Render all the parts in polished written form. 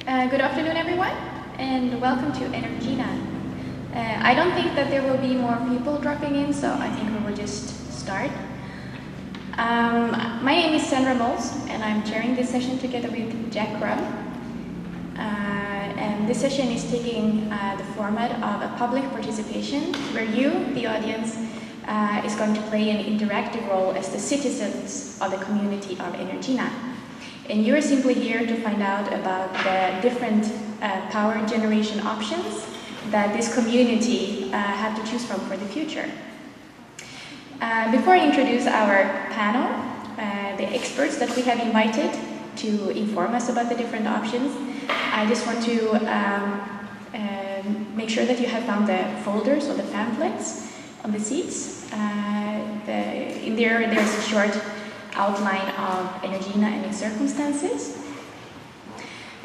Good afternoon, everyone, and welcome to Energina. I don't think that there will be more people dropping in, so I think we will just start. My name is Sandra Mols, and I'm chairing this session together with Jack Rum. And this session is taking the format of a public participation, where you, the audience, is going to play an interactive role as the citizens of the community of Energina. And you're simply here to find out about the different power generation options that this community have to choose from for the future. Before I introduce our panel, the experts that we have invited to inform us about the different options, I just want to make sure that you have found the folders or the pamphlets on the seats. In there's a short outline of Energina and its circumstances.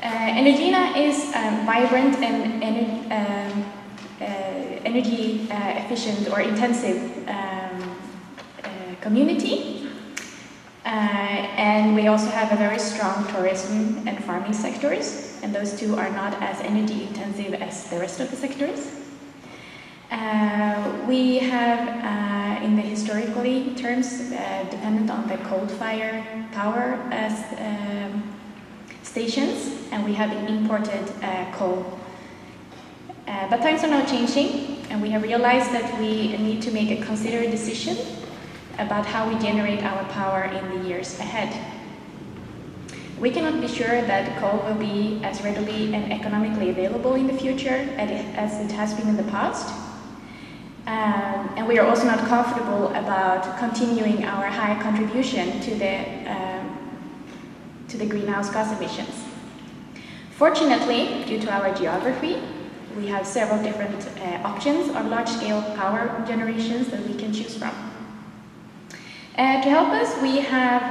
Energina is a vibrant and energy efficient or intensive community. And we also have a very strong tourism and farming sectors, and those two are not as energy intensive as the rest of the sectors. We have, in the historically terms, dependent on the coal-fired power stations, and we have imported coal. But times are now changing, and we have realized that we need to make a considered decision about how we generate our power in the years ahead. We cannot be sure that coal will be as readily and economically available in the future as it has been in the past. And we are also not comfortable about continuing our high contribution to the greenhouse gas emissions. Fortunately, due to our geography, we have several different options of large-scale power generations that we can choose from. To help us, we have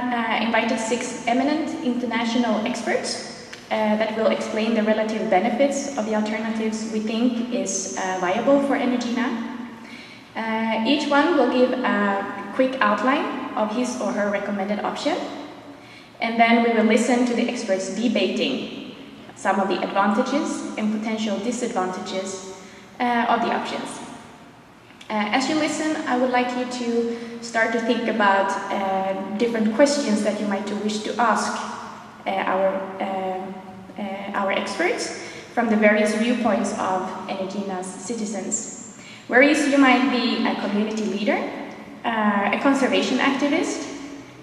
invited 6 eminent international experts that will explain the relative benefits of the alternatives we think is viable for Energina. Each one will give a quick outline of his or her recommended option, and then we will listen to the experts debating some of the advantages and potential disadvantages of the options. As you listen, I would like you to start to think about different questions that you might wish to ask our experts from the various viewpoints of Energina's citizens. Whereas you might be a community leader, a conservation activist,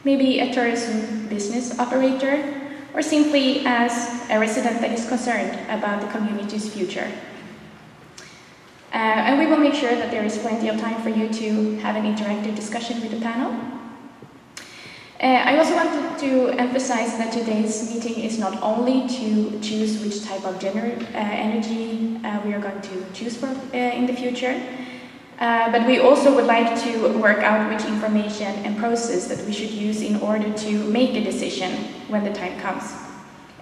maybe a tourism business operator, or simply as a resident that is concerned about the community's future. And we will make sure that there is plenty of time for you to have an interactive discussion with the panel. I also wanted to emphasize that today's meeting is not only to choose which type of energy we are going to choose for in the future, but we also would like to work out which information and process that we should use in order to make a decision when the time comes.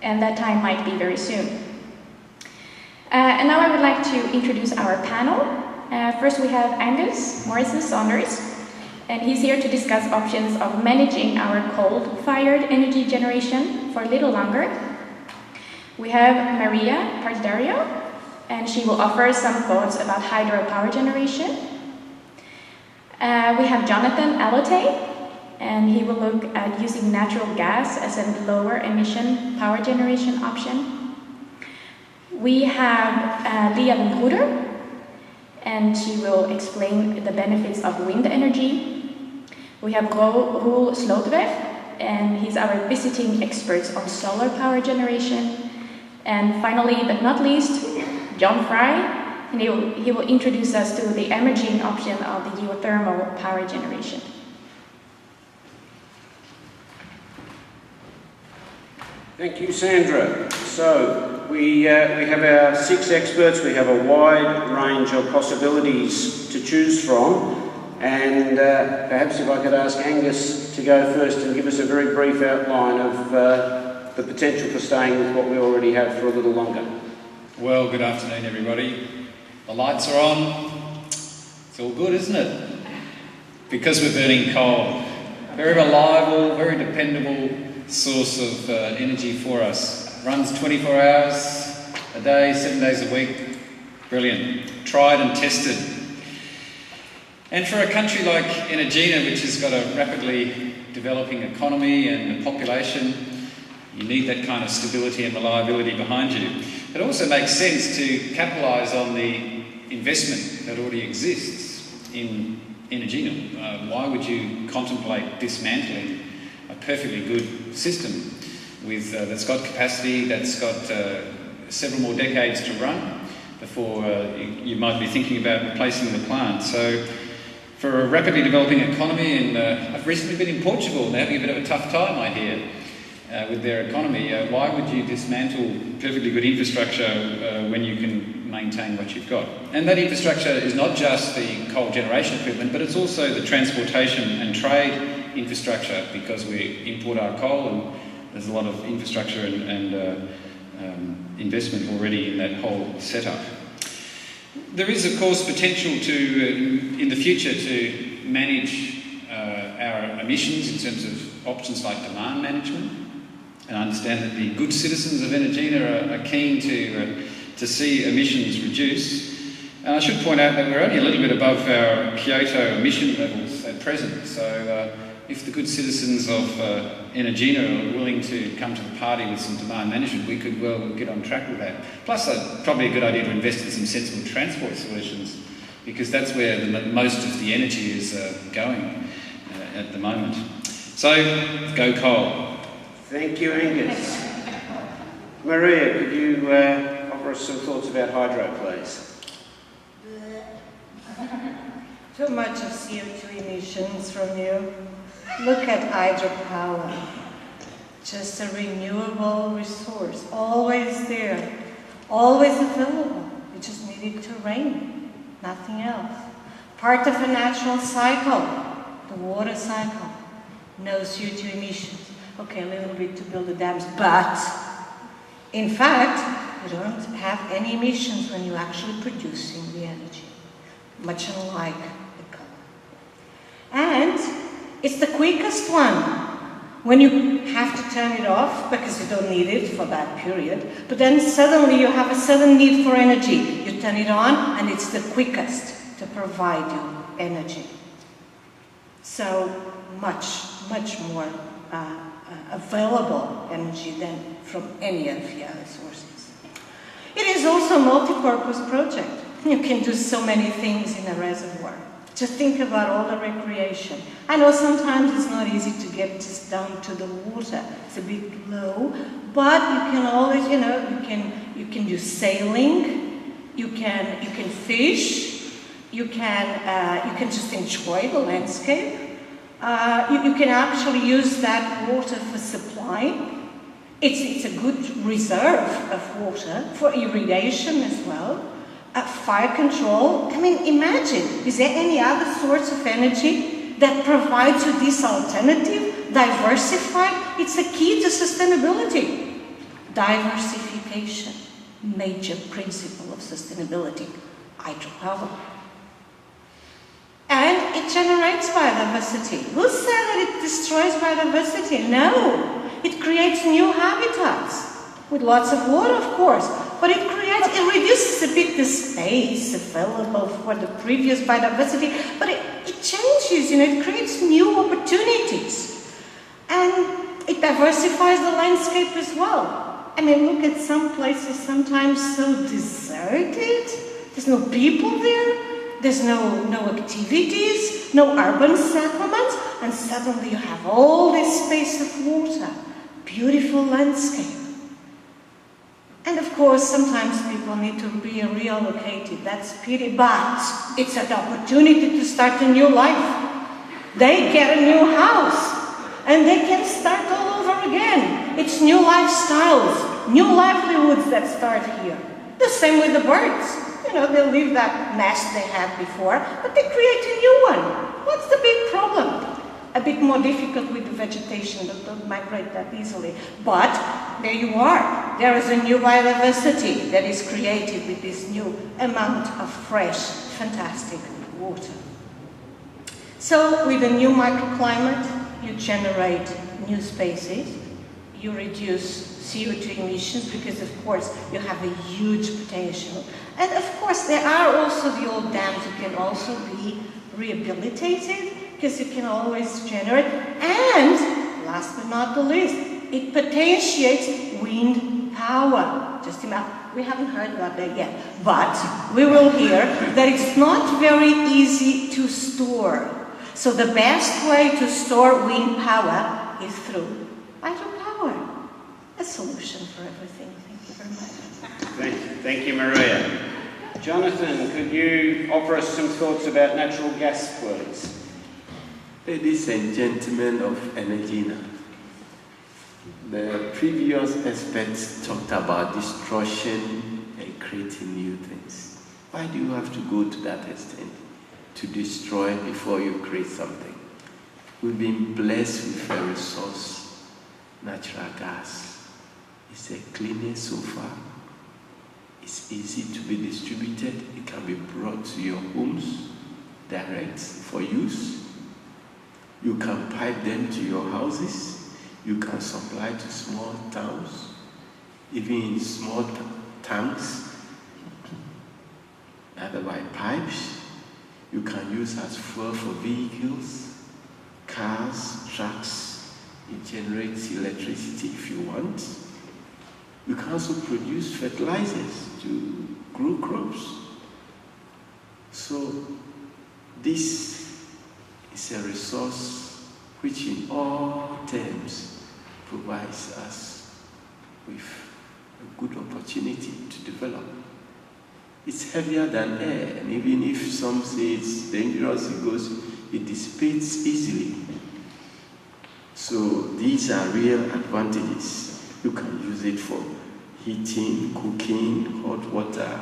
And that time might be very soon. And now I would like to introduce our panel. First we have Angus Morrison-Saunders, and he's here to discuss options of managing our coal-fired energy generation for a little longer. We have Maria Pardario, and she will offer some thoughts about hydropower generation. We have Jonathan Alote, and he will look at using natural gas as a lower emission power generation option. We have Lia Bruder, and she will explain the benefits of wind energy. We have Roel Slotweg, and he's our visiting expert on solar power generation. And finally, but not least, John Fry, and he will introduce us to the emerging option of the geothermal power generation. Thank you, Sandra. So we have our 6 experts. We have a wide range of possibilities to choose from. And perhaps if I could ask Angus to go first and give us a very brief outline of the potential for staying with what we already have for a little longer. Well, good afternoon, everybody. The lights are on. It's all good, isn't it? Because we're burning coal. Very reliable, very dependable source of energy for us. runs 24 hours a day, 7 days a week. Brilliant. Tried and tested. And for a country like Energina, which has got a rapidly developing economy and a population, you need that kind of stability and reliability behind you. It also makes sense to capitalise on the investment that already exists in Energina. Why would you contemplate dismantling a perfectly good system with that's got capacity, that's got several more decades to run before you might be thinking about replacing the plant? So for a rapidly developing economy, and I've recently been in Portugal, and they're having a bit of a tough time, I hear, with their economy. Why would you dismantle perfectly good infrastructure when you can maintain what you've got? And that infrastructure is not just the coal generation equipment, but it's also the transportation and trade infrastructure, because we import our coal, and there's a lot of infrastructure and investment already in that whole setup. There is, of course, potential to, in the future, to manage our emissions in terms of options like demand management. And I understand that the good citizens of Energina are keen to see emissions reduce. And I should point out that we're only a little bit above our Kyoto emission levels at present. So if the good citizens of Energina are willing to come to the party with some demand management, we could well get on track with that. Plus, probably a good idea to invest in some sensible transport solutions, because that's where most of the energy is going at the moment. So, go coal. Thank you, Angus. Maria, could you offer us some thoughts about hydro, please? Too much of CO2 emissions from you. Look at hydropower. Just a renewable resource, always there, always available. You just need it to rain, nothing else. Part of a natural cycle, the water cycle. No CO2 emissions. Okay, a little bit to build the dams, but in fact, you don't have any emissions when you're actually producing the energy, much unlike the coal. And it's the quickest one. When you have to turn it off because you don't need it for that period, but then suddenly you have a sudden need for energy. You turn it on and it's the quickest to provide you energy. So much more available energy than from any of the other sources. It is also a multi-purpose project. You can do so many things in a reservoir. Just think about all the recreation. I know sometimes it's not easy to get just down to the water. It's a bit low, but you can always, you can do sailing, you can fish, you can just enjoy the landscape. You can actually use that water for supply. It's a good reserve of water for irrigation as well. Fire control. I mean, imagine, is there any other source of energy that provides you this alternative, diversified? It's a key to sustainability. Diversification, major principle of sustainability, hydropower. And it generates biodiversity. Who said that it destroys biodiversity? No, it creates new habitats. With lots of water, of course, but it reduces a bit the space available for the previous biodiversity, but it changes, it creates new opportunities. And it diversifies the landscape as well. I mean, look at some places sometimes so deserted, there's no people there, there's no activities, no urban settlements, and suddenly you have all this space of water, beautiful landscape. And of course, sometimes people need to be reallocated. That's a pity, but it's an opportunity to start a new life. They get a new house, and they can start all over again. It's new lifestyles, new livelihoods that start here. The same with the birds. They leave that nest they had before, but they create a new one. What's the big problem? A bit more difficult with the vegetation that don't migrate that easily. But there you are. There is a new biodiversity that is created with this new amount of fresh, fantastic water. So with a new microclimate, you generate new spaces, you reduce CO2 emissions because, of course, you have a huge potential. And of course, there are also the old dams that can also be rehabilitated because you can always generate. And last but not the least, it potentiates wind power. Just imagine, we haven't heard about that yet, but we will hear that it's not very easy to store. So the best way to store wind power is through hydropower. A solution for everything. Thank you very much. Thank you, Maria. Jonathan, could you offer us some thoughts about natural gas, please? Ladies and gentlemen of Energina, the previous experts talked about destruction and creating new things. Why do you have to go to that extent? To destroy before you create something. We've been blessed with a resource, natural gas. It's the cleanest so far. It's easy to be distributed. It can be brought to your homes direct for use. You can pipe them to your houses. You can supply to small towns, even in small tanks, either by pipes. You can use as fuel for vehicles, cars, trucks. It generates electricity if you want. You can also produce fertilizers to grow crops. So this is a resource which in all terms provides us with a good opportunity to develop. It's heavier than air, and even if some say it's dangerous, it dissipates easily. So these are real advantages. You can use it for heating, cooking, hot water,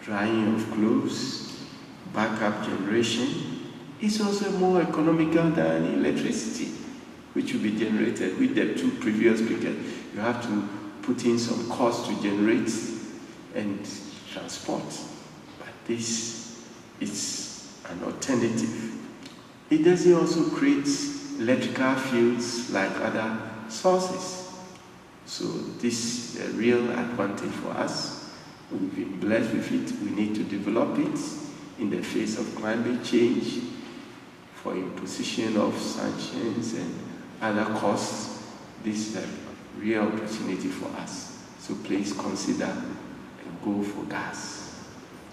drying of clothes, backup generation. It's also more economical than electricity, which will be generated with the two previous speakers. You have to put in some cost to generate and transport. But this is an alternative. It doesn't also create electrical fields like other sources. So this is a real advantage for us. We've been blessed with it. We need to develop it in the face of climate change, for imposition of sanctions and other costs. This is a real opportunity for us. So please consider and go for gas.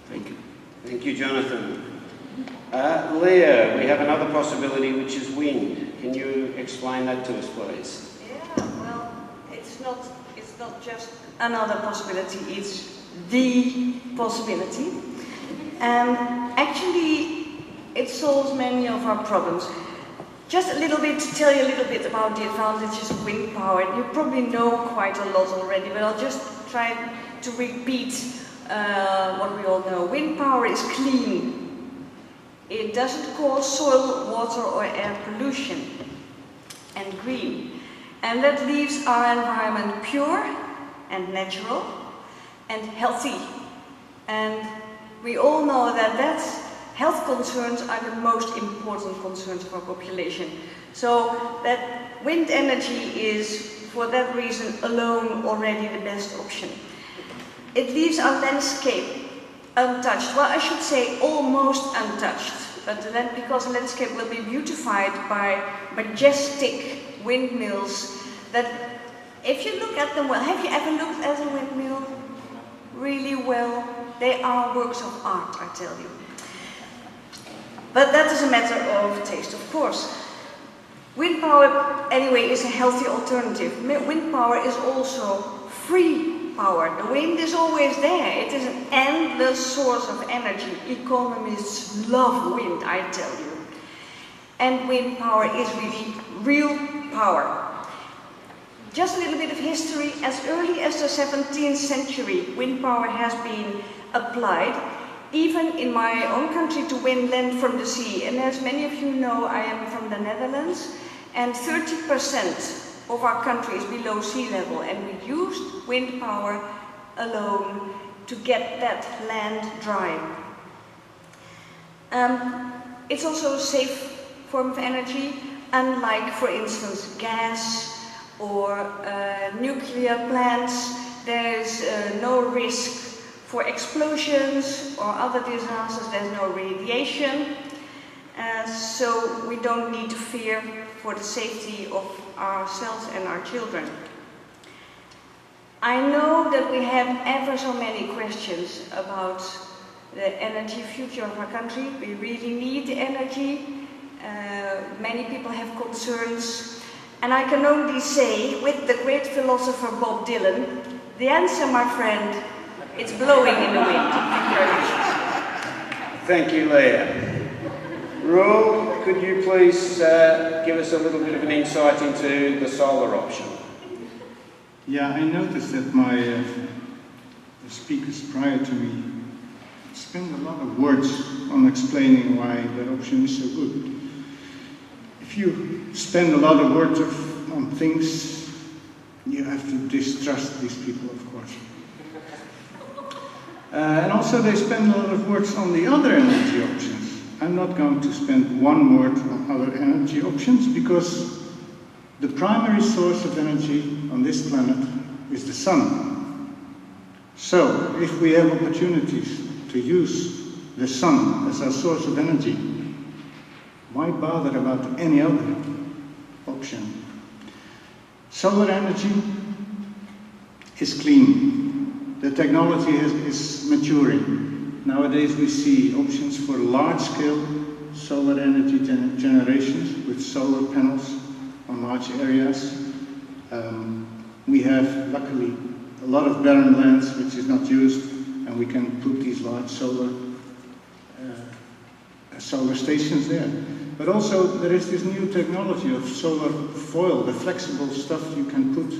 Thank you. Thank you, Jonathan. Leah, we have another possibility, which is wind. Can you explain that to us, please? Yeah, well, it's not just another possibility, it's the possibility. And actually, it solves many of our problems. Just a little bit, to tell you a little bit about the advantages of wind power. You probably know quite a lot already, but I'll just try to repeat what we all know. Wind power is clean. It doesn't cause soil, water or air pollution, and green. And that leaves our environment pure and natural and healthy. And we all know that health concerns are the most important concerns of our population. So that wind energy is, for that reason alone, already the best option. It leaves our landscape untouched. Well, I should say almost untouched, but because the landscape will be beautified by majestic windmills that, if you look at them well, have you ever looked at a windmill really well? They are works of art, I tell you. But that is a matter of taste, of course. Wind power, anyway, is a healthy alternative. Wind power is also free power. The wind is always there. It is an endless source of energy. Economists love wind, I tell you. And wind power is really real power. Just a little bit of history. As early as the 17th century, wind power has been applied, even in my own country, to win land from the sea. And as many of you know, I am from the Netherlands, and 30% of our country is below sea level, and we used wind power alone to get that land dry. It's also a safe form of energy, unlike, for instance, gas or nuclear plants. There's no risk for explosions or other disasters. There's no radiation. So we don't need to fear for the safety of ourselves and our children. I know that we have ever so many questions about the energy future of our country. We really need energy. Many people have concerns. And I can only say, with the great philosopher Bob Dylan, the answer, my friend, it's blowing in the wind. Thank you very much. Thank you, Leah. Roel, could you please give us a little bit of an insight into the solar option? Yeah, I noticed that the speakers prior to me spend a lot of words on explaining why that option is so good. If you spend a lot of words on things, you have to distrust these people, of course. And also they spend a lot of words on the other energy options. I'm not going to spend one word on other energy options because the primary source of energy on this planet is the sun. So, if we have opportunities to use the sun as our source of energy, why bother about any other option? Solar energy is clean. The technology is maturing. Nowadays we see options for large-scale solar energy generations with solar panels on large areas. We have, luckily, a lot of barren lands which is not used, and we can put these large solar stations there. But also there is this new technology of solar foil, the flexible stuff you can put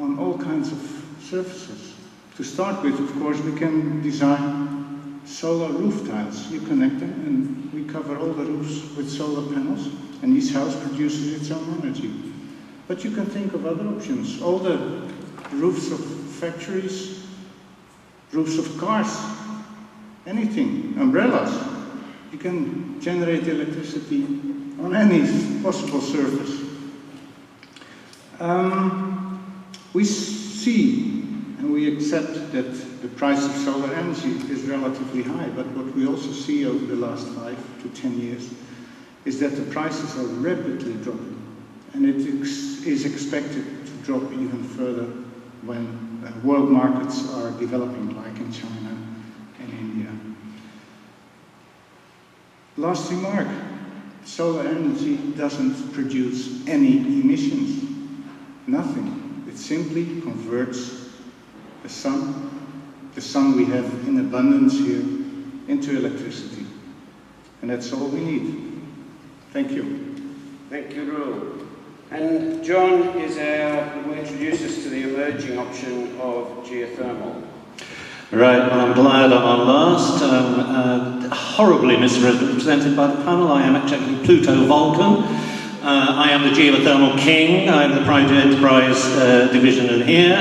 on all kinds of surfaces. To start with, of course, we can design solar roof tiles. You connect them and we cover all the roofs with solar panels, and each house produces its own energy. But you can think of other options. All the roofs of factories, roofs of cars, anything, umbrellas. You can generate electricity on any possible surface. We see and we accept that the price of solar energy is relatively high, but what we also see over the last 5 to 10 years is that the prices are rapidly dropping, and it is expected to drop even further when world markets are developing, like in China and India. Last remark, solar energy doesn't produce any emissions, nothing. It simply converts the sun we have in abundance here, into electricity. And that's all we need. Thank you. Thank you, Roel. And John will introduce us to the emerging option of geothermal. Right, well, I'm glad I'm on last. Horribly misrepresented by the panel. I am actually Pluto Vulcan. I am the geothermal king. I'm the private enterprise division in here.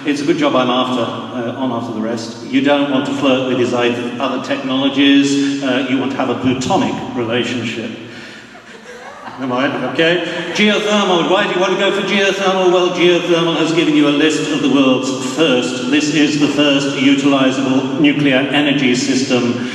It's a good job I'm after the rest. You don't want to flirt with these other technologies. You want to have a plutonic relationship. Am I? Okay. Geothermal. Why do you want to go for geothermal? Well, geothermal has given you a list of the world's first. This is the first utilisable nuclear energy system.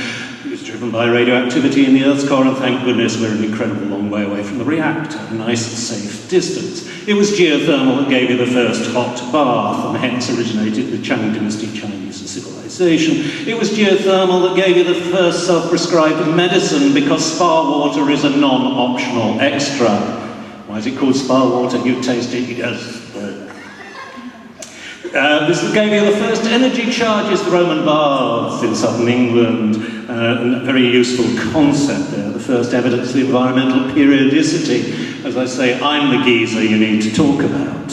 It's driven by radioactivity in the Earth's core, and thank goodness we're an incredible long way away from the reactor. A nice, safe distance. It was geothermal that gave you the first hot bath, and hence originated the Qing dynasty Chinese civilization. It was geothermal that gave you the first self-prescribed medicine, because spa water is a non-optional extra. Why is it called spa water? You taste it, you go, this gave you the first energy charges, the Roman baths in southern England. A very useful concept there, the first evidence of environmental periodicity. As I say, I'm the geezer you need to talk about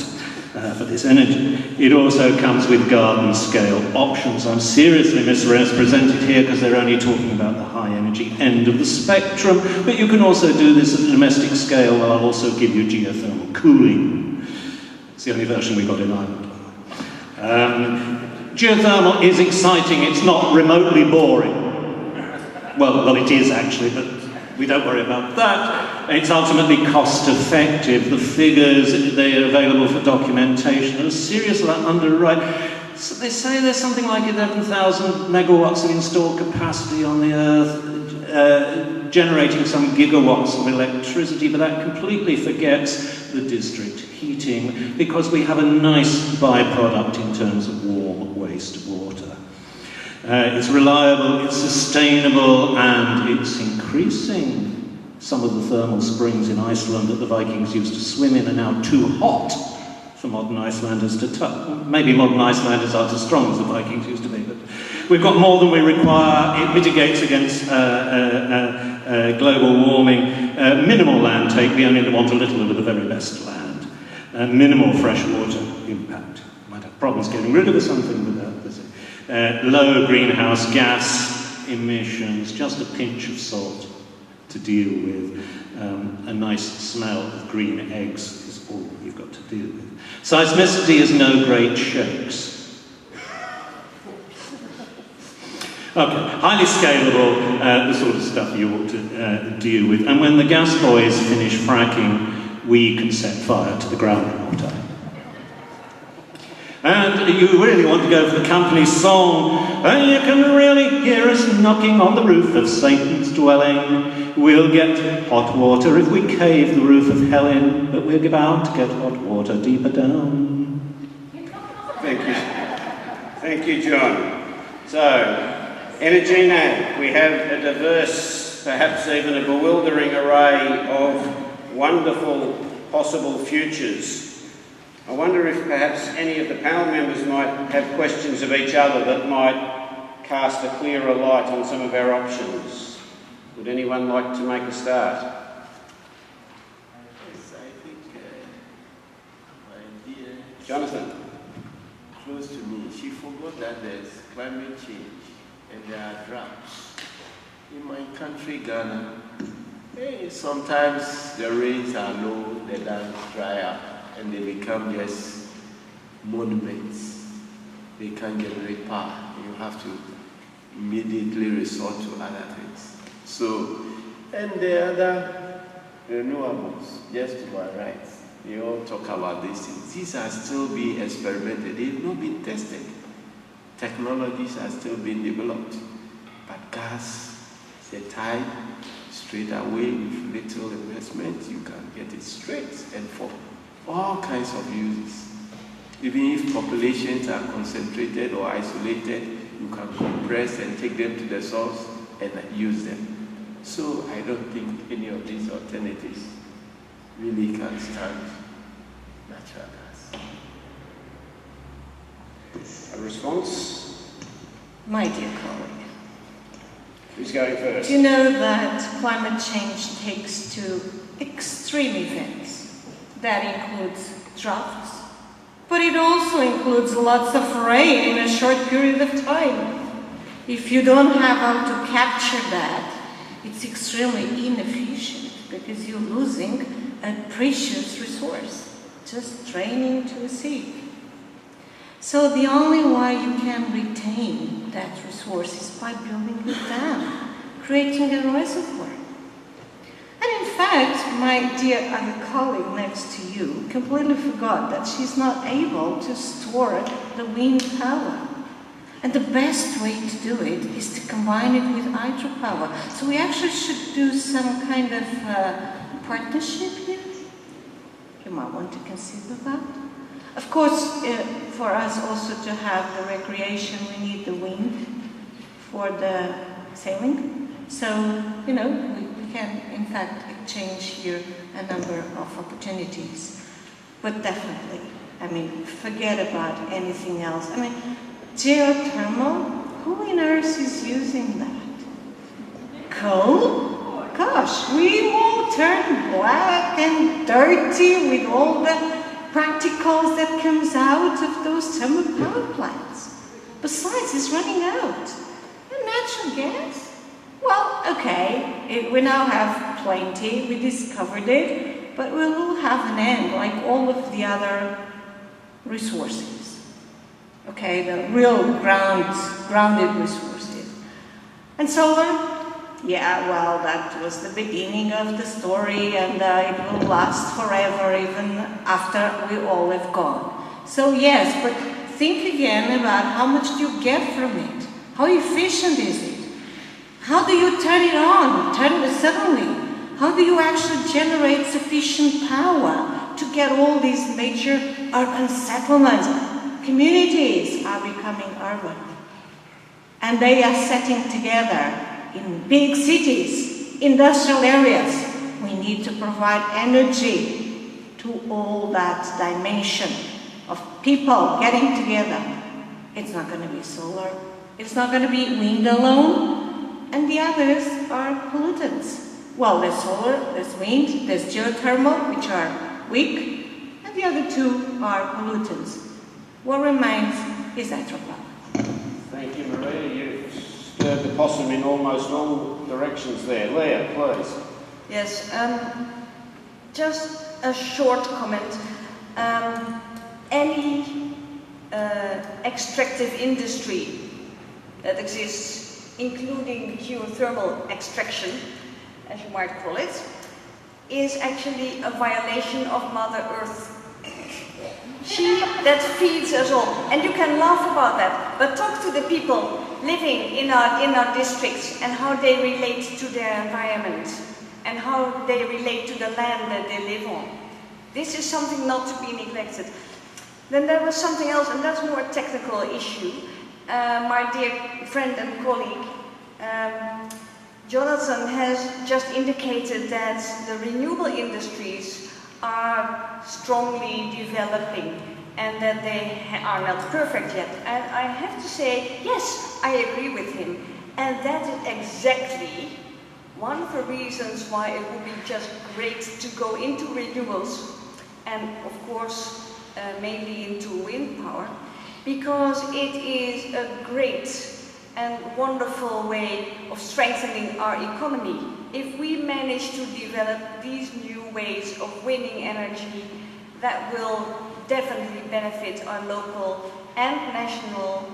for this energy. It also comes with garden scale options. I'm seriously misrepresented here because they're only talking about the high energy end of the spectrum, but you can also do this at a domestic scale, where I'll also give you geothermal cooling. It's the only version we got in Ireland. Geothermal is exciting, it's not remotely boring. Well, it is actually, but we don't worry about that. It's ultimately cost effective. The figures, they are available for documentation, are seriously underwrite. So they say there's something like 11,000 megawatts of installed capacity on the Earth, generating some gigawatts of electricity, but that completely forgets the district heating, because we have a nice byproduct in terms of warm wastewater. It's reliable, it's sustainable, and it's increasing. Some of the thermal springs in Iceland that the Vikings used to swim in are now too hot for modern Icelanders to touch. Maybe modern Icelanders aren't as strong as the Vikings used to be, but we've got more than we require. It mitigates against global warming. Minimal land take, we only want a little of the very best land. Minimal freshwater impact. Might have problems getting rid of the something without this. Low greenhouse gas emissions, just a pinch of salt to deal with. A nice smell of green eggs is all you've got to deal with. Seismicity is no great shakes. Okay, highly scalable, the sort of stuff you ought to deal with. And when the gas boys finish fracking, we can set fire to the groundwater. And you really want to go for the company song, and you can really hear us knocking on the roof of Satan's dwelling. We'll get hot water if we cave the roof of hell in, but we're about to get hot water deeper down. Thank you. Thank you, John. So, Energina, we have a diverse, perhaps even a bewildering array of wonderful possible futures. I wonder if perhaps any of the panel members might have questions of each other that might cast a clearer light on some of our options. Would anyone like to make a start? Yes, I think my dear Jonathan. Close to me, she forgot that there's climate change and there are droughts. In my country, Ghana, sometimes the rains are low, the dams dry up, and they become just monuments. They can't generate power. You have to immediately resort to other things. So, and the other renewables, just to my right, they all talk about these things. These are still being experimented. They've not been tested. Technologies are still being developed. But gas, the time, straight away with little investment, you can get it straight and for all kinds of uses. Even if populations are concentrated or isolated, you can compress and take them to the source and use them. So I don't think any of these alternatives really can stand natural gas. A response? My dear colleague, Who's going first? do you know that climate change takes two extreme events? That includes droughts, but it also includes lots of rain in a short period of time. If you don't have how to capture that, it's extremely inefficient because you're losing a precious resource, just draining to the sea. So the only way you can retain that resource is by building a dam, creating a reservoir. And in fact, my dear other colleague next to you completely forgot that she's not able to store the wind power. And the best way to do it is to combine it with hydropower. So we actually should do some kind of partnership here. You might want to consider that. Of course, for us also to have the recreation, we need the wind for the sailing. So, you know, we can in fact exchange here a number of opportunities. But definitely, I mean, forget about anything else. I mean, geothermal, who on earth is using that? Coal? Gosh, we will turn black and dirty with all the practicals that comes out of those thermal power plants. Besides, it's running out. And natural gas? Well, okay, we now have plenty, we discovered it, but we will have an end, like all of the other resources. Okay, the real grounded resources. And solar, Yeah, well, that was the beginning of the story, and it will last forever, even after we all have gone. So yes, but think again about how much do you get from it? How efficient is it? How do you turn it on, suddenly? How do you actually generate sufficient power to get all these major urban settlements? Communities are becoming urban, and they are setting together in big cities, industrial areas. We need to provide energy to all that dimension of people getting together. It's not going to be solar, it's not going to be wind alone, and the others are pollutants. Well, there's solar, there's wind, there's geothermal, which are weak, and the other two are pollutants. What remains is hydropower. Thank you, Maria. You've stirred the possum in almost all directions there. Leah, please. Yes, just a short comment. Any extractive industry that exists, including geothermal extraction, as you might call it, is actually a violation of Mother Earth. She that feeds us all. And you can laugh about that, but talk to the people living in our districts and how they relate to their environment and how they relate to the land that they live on. This is something not to be neglected. Then there was something else, and that's more a technical issue. My dear friend and colleague, Jonathan has just indicated that the renewable industries are strongly developing and that they are not perfect yet. And I have to say, yes, I agree with him. And that is exactly one of the reasons why it would be just great to go into renewables and, of course, mainly into wind power, because it is a great and wonderful way of strengthening our economy. If we manage to develop these new ways of winning energy, that will definitely benefit our local and national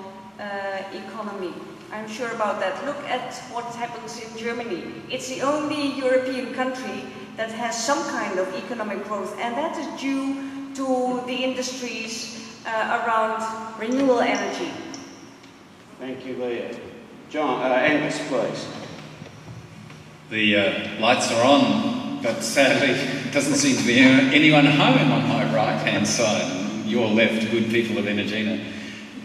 economy. I'm sure about that. Look at what happens in Germany. It's the only European country that has some kind of economic growth, and that is due to the industries around renewable energy. Thank you, Leah. John, Angus, please. The lights are on, but sadly it doesn't seem to be anyone home on my right-hand side, and your left, good people of Energina.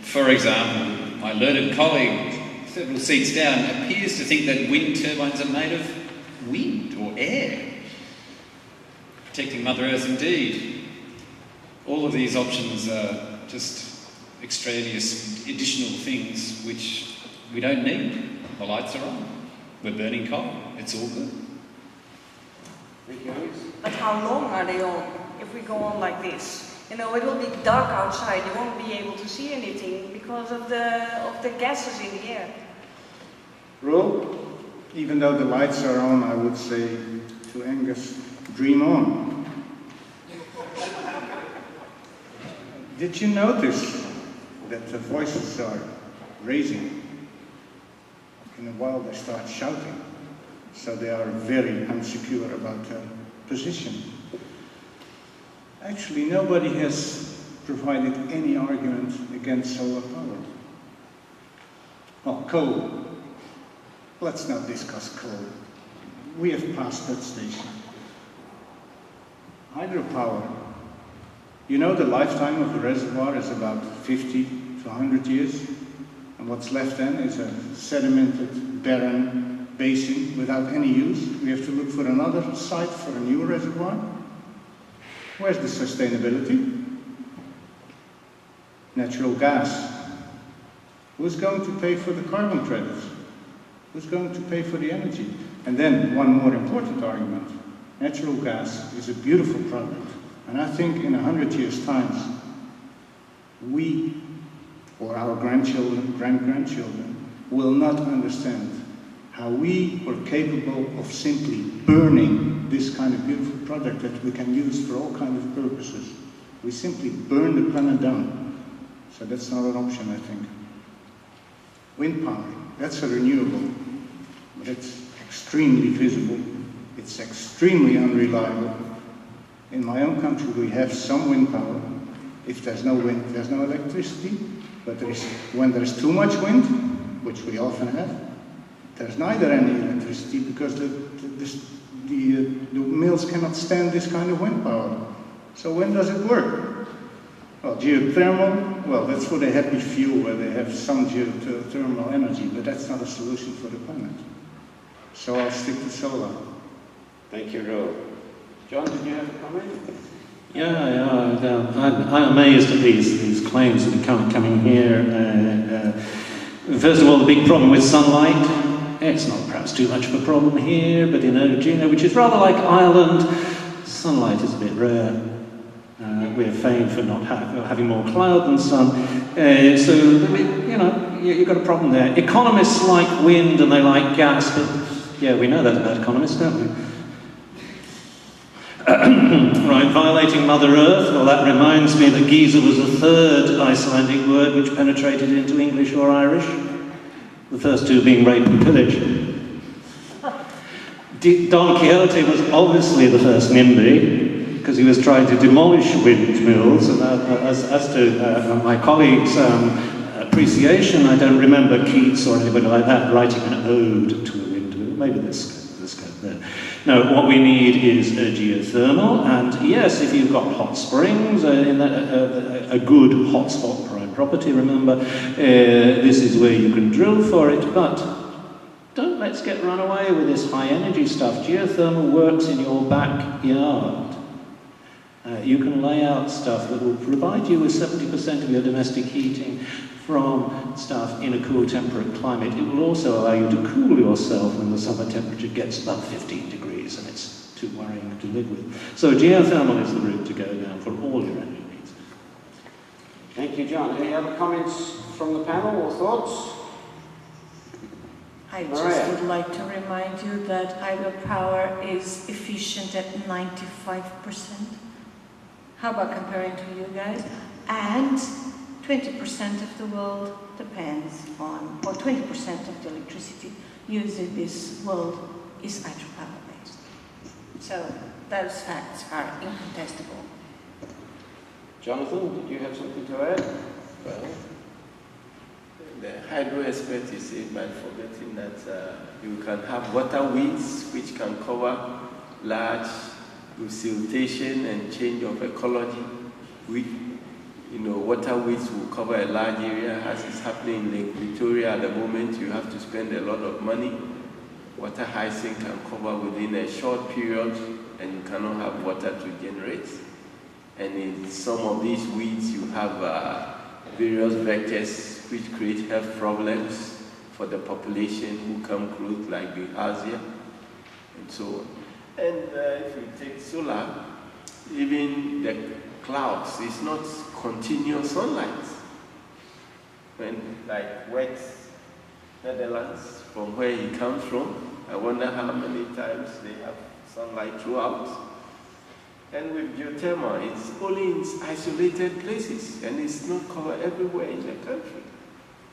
For example, my learned colleague, several seats down, appears to think that wind turbines are made of wind or air. Protecting Mother Earth indeed. All of these options are just extraneous, additional things which we don't need. The lights are on. We're burning coal. It's all good. But how long are they on if we go on like this? You know, it will be dark outside. You won't be able to see anything because of the gases in the air. Roel, even though the lights are on, I would say to Angus, dream on. Did you notice that the voices are raising? In a while they start shouting, so they are very unsecure about their position. Actually, nobody has provided any argument against solar power. Well, coal. Let's not discuss coal. We have passed that station. Hydropower. You know the lifetime of the reservoir is about 50 to 100 years. And what's left then is a sedimented, barren basin without any use. We have to look for another site for a new reservoir. Where's the sustainability? Natural gas. Who's going to pay for the carbon credits? Who's going to pay for the energy? And then one more important argument. Natural gas is a beautiful product. And I think in 100 years' time, we or our grandchildren, grand-grandchildren, will not understand how we were capable of simply burning this kind of beautiful product that we can use for all kinds of purposes. We simply burn the planet down. So that's not an option, I think. Wind power, that's a renewable, but it's extremely visible. It's extremely unreliable. In my own country, we have some wind power. If there's no wind, there's no electricity. But when there's too much wind, which we often have, there's neither any electricity because the mills cannot stand this kind of wind power. So when does it work? Well, geothermal, well, that's for the happy few where they have some geothermal energy, but that's not a solution for the planet. So I'll stick to solar. Thank you, Roel. John, did you have a comment? I'm amazed at these claims that are coming here. First of all, the big problem with sunlight. It's not perhaps too much of a problem here, but in Energina, which is rather like Ireland, sunlight is a bit rare. We're famed for not having more cloud than sun. So, you've got a problem there. Economists like wind and they like gas, but yeah, we know that about economists, don't we? Right, violating Mother Earth. Well, that reminds me that geyser was the third Icelandic word which penetrated into English or Irish. The first two being rape and pillage. Don Quixote was obviously the first NIMBY, because he was trying to demolish windmills. And as to my colleagues' appreciation, I don't remember Keats or anybody like that writing an ode to a windmill. Maybe this guy there. No, what we need is a geothermal, and yes, if you've got hot springs, a good hotspot prime property, remember, this is where you can drill for it, but let's get run away with this high energy stuff. Geothermal works in your backyard. You can lay out stuff that will provide you with 70% of your domestic heating from stuff in a cool temperate climate. It will also allow you to cool yourself when the summer temperature gets above 15 degrees and it's too worrying to live with. So geothermal is the route to go down for all your energy needs. Thank you, John. Any other comments from the panel or thoughts? I just would like to remind you that hydropower is efficient at 95%. How about comparing to you guys? And 20% of the world depends on, or 20% of the electricity used in this world is hydropower based. So those facts are incontestable. Jonathan, did you have something to add? Well, the hydro expert is saying by forgetting that you can have water weeds which can cover large siltation and change of ecology. Water weeds will cover a large area, as is happening in Lake Victoria at the moment. You have to spend a lot of money. Water hyacinth can cover within a short period, and you cannot have water to generate. And in some of these weeds, you have various vectors which create health problems for the population who come close, like bilharzia and so on. And if you take solar, even the clouds, it's not continuous sunlight. When, like wet Netherlands, from where he comes from, I wonder how many times they have sunlight throughout. And with geothermal, it's only in isolated places, and it's not covered everywhere in the country.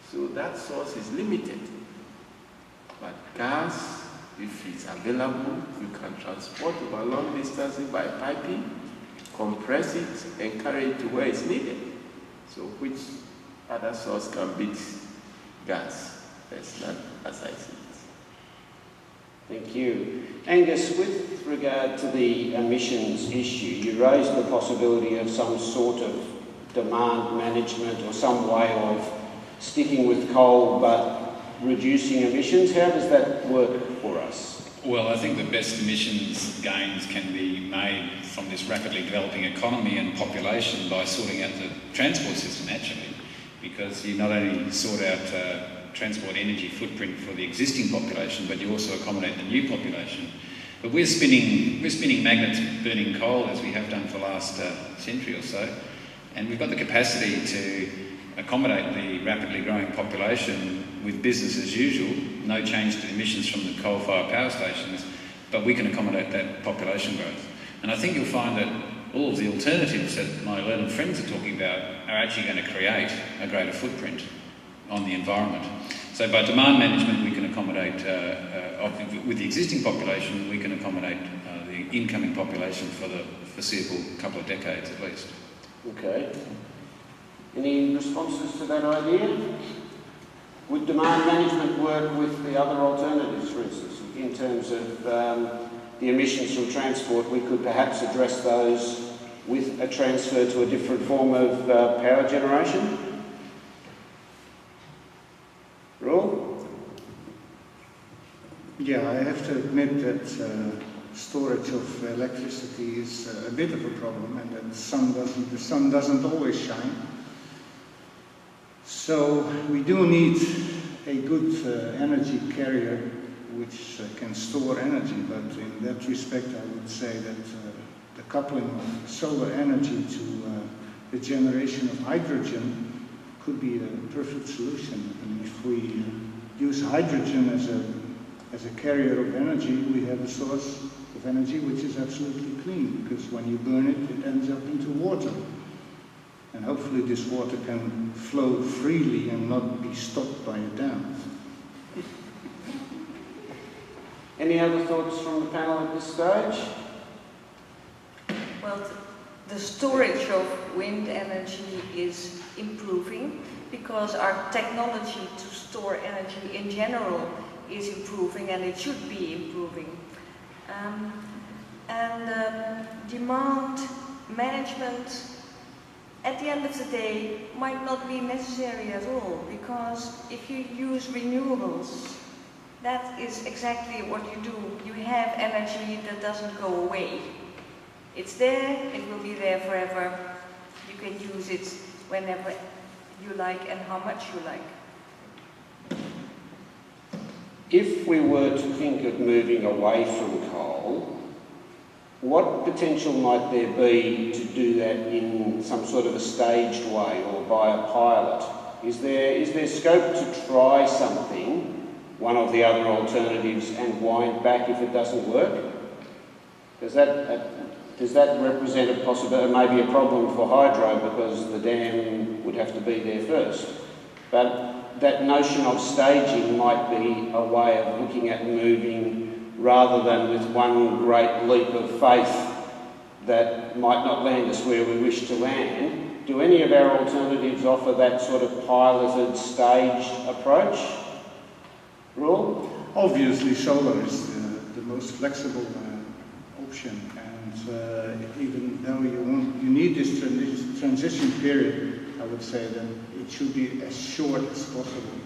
So that source is limited. But gas, if it's available, you can transport over long distances by piping, compress it, and carry it to where it's needed. So which other source can beat gas? That's not as I see it. Thank you. Angus, with regard to the emissions issue, you raised the possibility of some sort of demand management or some way of sticking with coal but reducing emissions. How does that work for us? Well, I think the best emissions gains can be made from this rapidly developing economy and population by sorting out the transport system, actually, because you not only sort out transport energy footprint for the existing population, but you also accommodate the new population. But we're spinning magnets burning coal, as we have done for the last century or so, and we've got the capacity to accommodate the rapidly growing population with business as usual, no change to emissions from the coal-fired power stations, but we can accommodate that population growth. And I think you'll find that all of the alternatives that my learned friends are talking about are actually going to create a greater footprint on the environment. So by demand management, we can accommodate, with the existing population, we can accommodate the incoming population for the foreseeable couple of decades at least. Okay. Any responses to that idea? Would demand management work with the other alternatives, for instance, in terms of the emissions from transport? We could perhaps address those with a transfer to a different form of power generation? Roel? Yeah, I have to admit that storage of electricity is a bit of a problem, and that the sun doesn't always shine. So we do need a good energy carrier which can store energy, but in that respect I would say that the coupling of solar energy to the generation of hydrogen could be a perfect solution. And if we use hydrogen as a carrier of energy, we have a source of energy which is absolutely clean, because when you burn it, it ends up into water. And hopefully this water can flow freely and not be stopped by a dam. Any other thoughts from the panel at this stage? Well, the storage of wind energy is improving because our technology to store energy in general is improving, and it should be improving. Demand management at the end of the day might not be necessary at all, because if you use renewables, that is exactly what you do. You have energy that doesn't go away. It's there, it will be there forever. You can use it whenever you like and how much you like. If we were to think of moving away from coal, what potential might there be to do that in some sort of a staged way or by a pilot? Is there scope to try something, one of the other alternatives, and wind back if it doesn't work? Does that represent a possibility, maybe a problem for hydro because the dam would have to be there first? But that notion of staging might be a way of looking at moving rather than with one great leap of faith that might not land us where we wish to land. Do any of our alternatives offer that sort of piloted, staged approach? Roel? Obviously solar is the most flexible option, and even though you need this transition period, I would say that it should be as short as possible,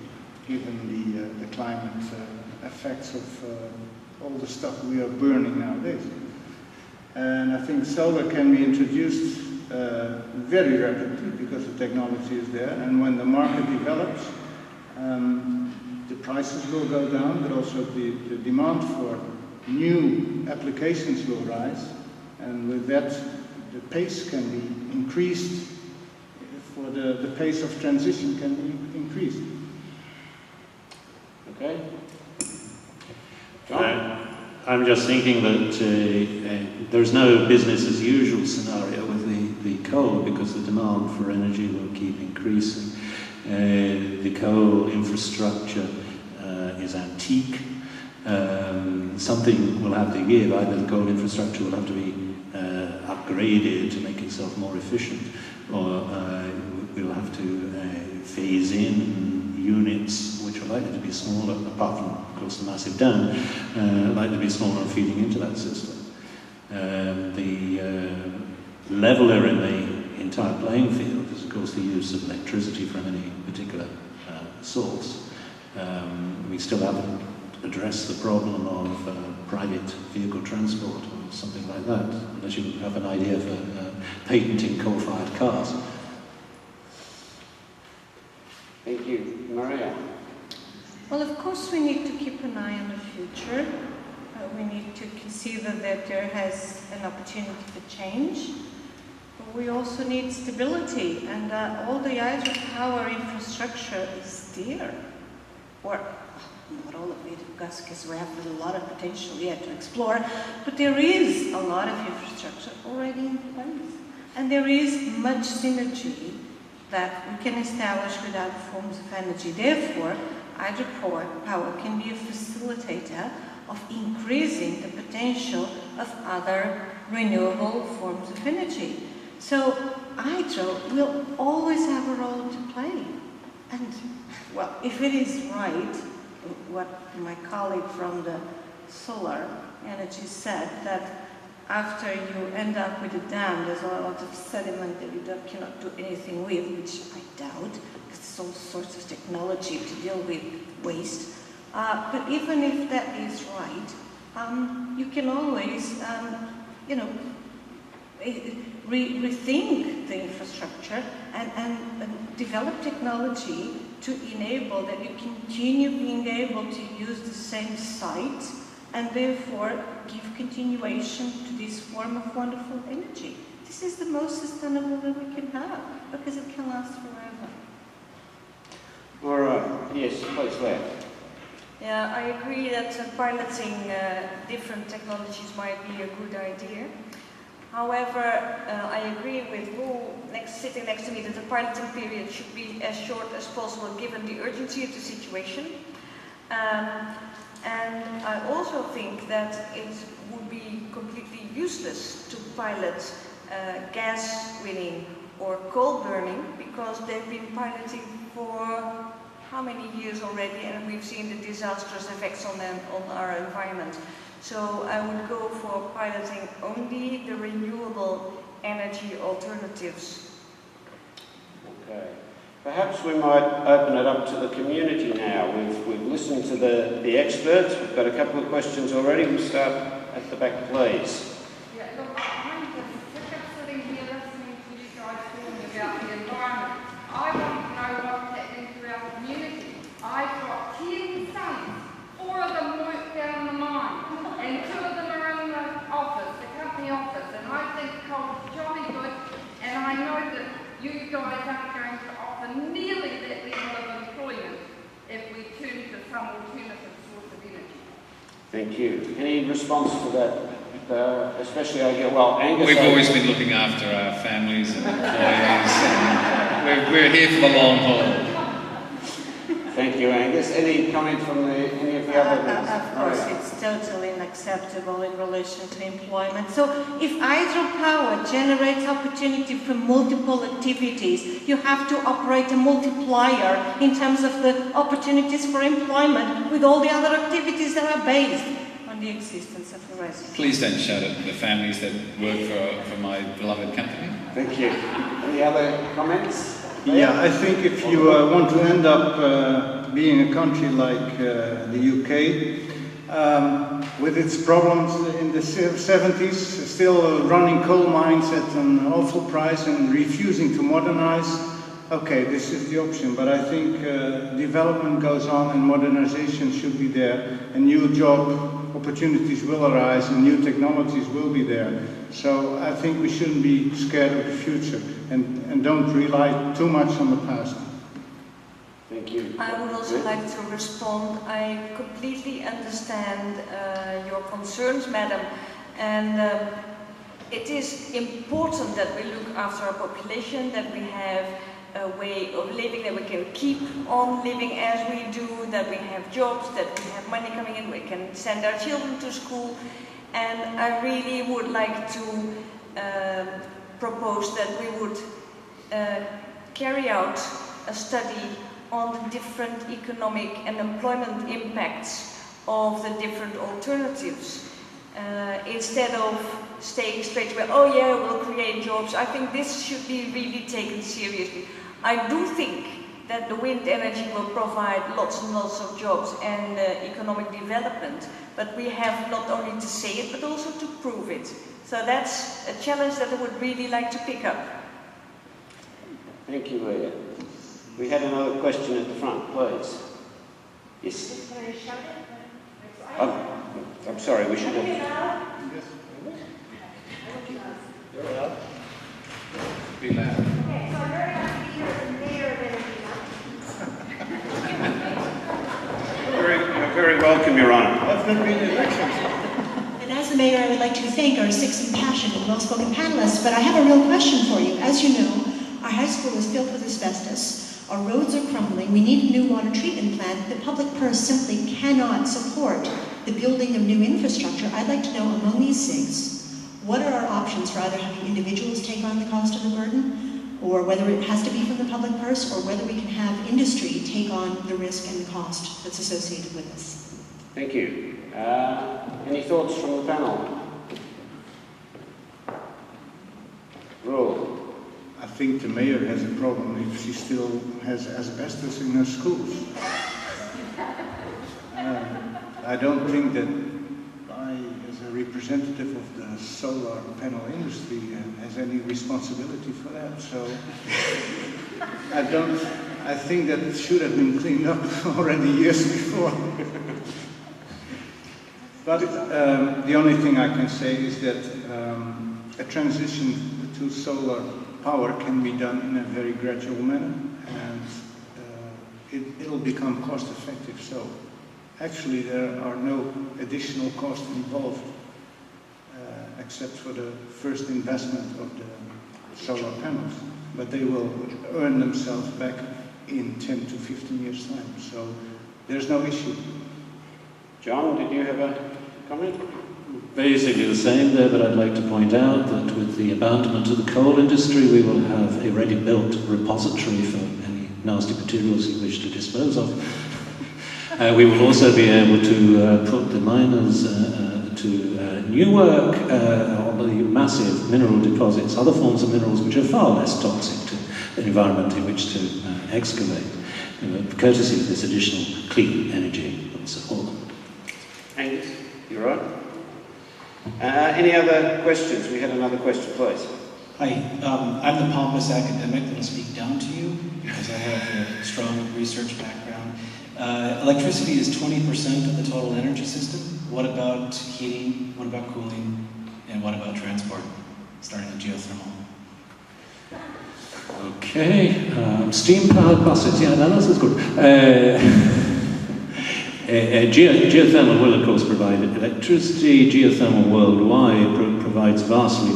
given the climate effects of all the stuff we are burning nowadays. And I think solar can be introduced very rapidly because the technology is there, and when the market develops, the prices will go down, but also the demand for new applications will rise, and with that the pace can be increased, for the pace of transition can be increased. Okay. I'm just thinking that there's no business as usual scenario with the coal, because the demand for energy will keep increasing. The coal infrastructure is antique. Something will have to give. Either the coal infrastructure will have to be upgraded to make itself more efficient, or we'll have to phase in units which are likely to be smaller, apart from, of course, the massive dam, likely to be smaller and feeding into that system. The leveler in the entire playing field is, of course, the use of electricity from any particular source. We still haven't addressed the problem of private vehicle transport or something like that, unless you have an idea for patenting coal-fired cars. Thank you. Maria? Well, of course we need to keep an eye on the future. We need to consider that there has an opportunity to change. But we also need stability, and all the hydropower infrastructure is there. Or not all of it, because we have a lot of potential yet to explore, but there is a lot of infrastructure already in place. And there is much synergy that we can establish with other forms of energy. Therefore, hydropower can be a facilitator of increasing the potential of other renewable forms of energy. So hydro will always have a role to play. And, well, if it is right, what my colleague from the solar energy said, that after you end up with a dam, there's a lot of sediment that you cannot do anything with, which I doubt, because there's all sorts of technology to deal with waste. But even if that is right, you can always, rethink the infrastructure and develop technology to enable that you continue being able to use the same site and therefore give continuation to this form of wonderful energy. This is the most sustainable that we can have because it can last forever. All right. Yes, please, Claire. Yeah, I agree that piloting different technologies might be a good idea. However, I agree with Paul sitting next to me that the piloting period should be as short as possible given the urgency of the situation. And I also think that it would be completely useless to pilot gas winning or coal burning because they've been piloting for how many years already, and we've seen the disastrous effects on them on our environment. So I would go for piloting only the renewable energy alternatives. Okay. Perhaps we might open it up to the community now. We've listened to the experts. We've got a couple of questions already. We'll start at the back, please. Yeah, look, I'm just sick of sitting here listening to you guys talking about the environment. I want to know what's happening to our community. I've got 10 sons. 4 of them work down the mine, and 2 of them are in the office, the company office, and I think coal's jolly good, and I know that you guys aren't going to offer nearly that level of employment if we turn to some alternative source of energy. Thank you. Any response to that? Especially, Angus. We've always been looking after our families and employees, and we're here for the long haul. Thank you, Angus. Any comment from any of the other members? Of course, it's totally unacceptable in relation to employment. So if hydropower generates opportunity for multiple activities, you have to operate a multiplier in terms of the opportunities for employment with all the other activities that are based on the existence of the residents. Please don't shout at the families that work for my beloved company. Thank you. Any other comments? Yeah, I think if you want to end up being a country like the UK, with its problems in the 70s, still running coal mines at an awful price and refusing to modernize, okay, this is the option. But I think development goes on and modernization should be there, and new job opportunities will arise and new technologies will be there. So I think we shouldn't be scared of the future and don't rely too much on the past. Thank you. I would also like to respond. I completely understand your concerns, madam, and it is important that we look after our population, that we have a way of living, that we can keep on living as we do, that we have jobs, that we have money coming in, we can send our children to school. And I really would like to propose that we would carry out a study on the different economic and employment impacts of the different alternatives. Instead of staying straight away, oh yeah, we'll create jobs. I think this should be really taken seriously. I do think that the wind energy will provide lots and lots of jobs and economic development, but we have not only to say it, but also to prove it. So that's a challenge that I would really like to pick up. Thank you, Leah. We had another question at the front, please. Yes. I'm sorry, we should have... Be loud. Okay, so I'm very happy to be here as the mayor of Energina. You're very welcome, Your Honour. That's not been the elections. And as the mayor, I would like to thank our 6 impassioned and well-spoken panelists, but I have a real question for you. As you know, our high school is filled with asbestos, our roads are crumbling, we need a new water treatment plant. The public purse simply cannot support the building of new infrastructure. I'd like to know, among these SIGs, what are our options for either having individuals take on the cost of the burden, or whether it has to be from the public purse, or whether we can have industry take on the risk and the cost that's associated with this. Thank you. Any thoughts from the panel? Roel. I think the mayor has a problem if she still has asbestos in her schools. I don't think that I, as a representative of the solar panel industry, has any responsibility for that. So I think that it should have been cleaned up already years before. But the only thing I can say is that a transition to solar power can be done in a very gradual manner, and it'll become cost effective. So actually there are no additional costs involved except for the first investment of the solar panels, but they will earn themselves back in 10 to 15 years time. So there's no issue. John, did you have a comment? Basically the same there, but I'd like to point out that with the abandonment of the coal industry, we will have a ready-built repository for any nasty materials you wish to dispose of. We will also be able to put the miners to new work on the massive mineral deposits, other forms of minerals which are far less toxic to the environment in which to excavate, courtesy of this additional clean energy support. Angus, you're right. Any other questions? We had another question, please. Hi, I'm the pompous academic that will speak down to you because I have a strong research background. Electricity is 20% of the total energy system. What about heating? What about cooling? And what about transport, starting with geothermal? Okay, steam-powered buses. Yeah, no, this is good. Geothermal will, of course, provide electricity. Geothermal worldwide provides vastly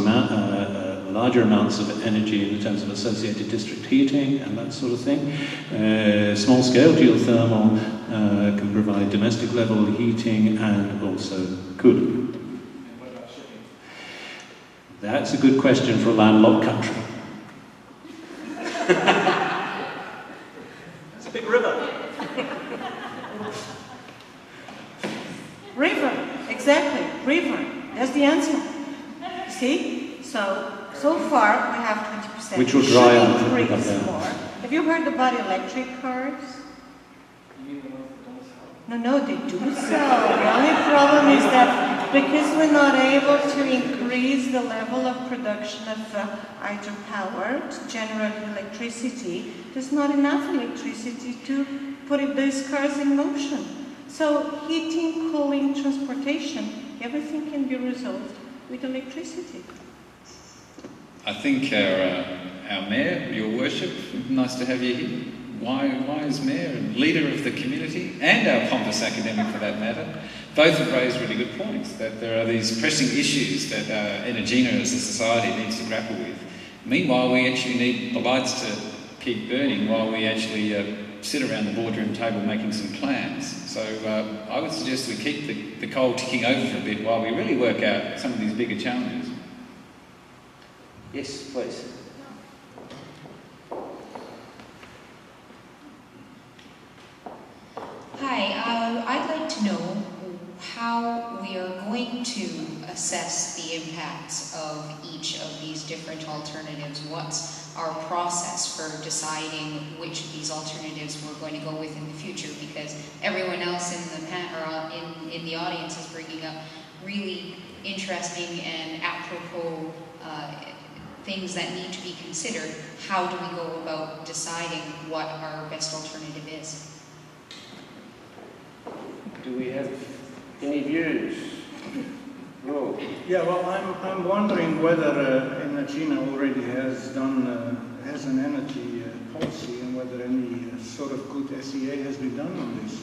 larger amounts of energy in terms of associated district heating and that sort of thing. Small-scale geothermal can provide domestic-level heating and also cooling. And what about shipping? That's a good question for a landlocked country. It's a big river. River, exactly, river. That's the answer. See? So far we have 20%. Which will dry out. Increase more. Have you heard about electric cars? You mean the ones that don't sell? No, they do sell. The only problem is that because we're not able to increase the level of production of hydropower to generate electricity, there's not enough electricity to put those cars in motion. So heating, cooling, transportation, everything can be resolved with electricity. I think our mayor, your worship, nice to have you here. Why is mayor and leader of the community, and our pompous academic for that matter, both have raised really good points, that there are these pressing issues that Energina as a society needs to grapple with. Meanwhile, we actually need the lights to keep burning while we actually sit around the boardroom table making some plans. So I would suggest we keep the coal ticking over for a bit while we really work out some of these bigger challenges. Yes, please. Hi, I'd like to know how we are going to assess the impacts of each of these different alternatives. What's our process for deciding which of these alternatives we're going to go with in the future? Because everyone else in the audience is bringing up really interesting and apropos things that need to be considered. How do we go about deciding what our best alternative is? Do we have any views? No. Yeah, well, I'm wondering whether Energina already has an energy policy and whether any sort of good SEA has been done on this.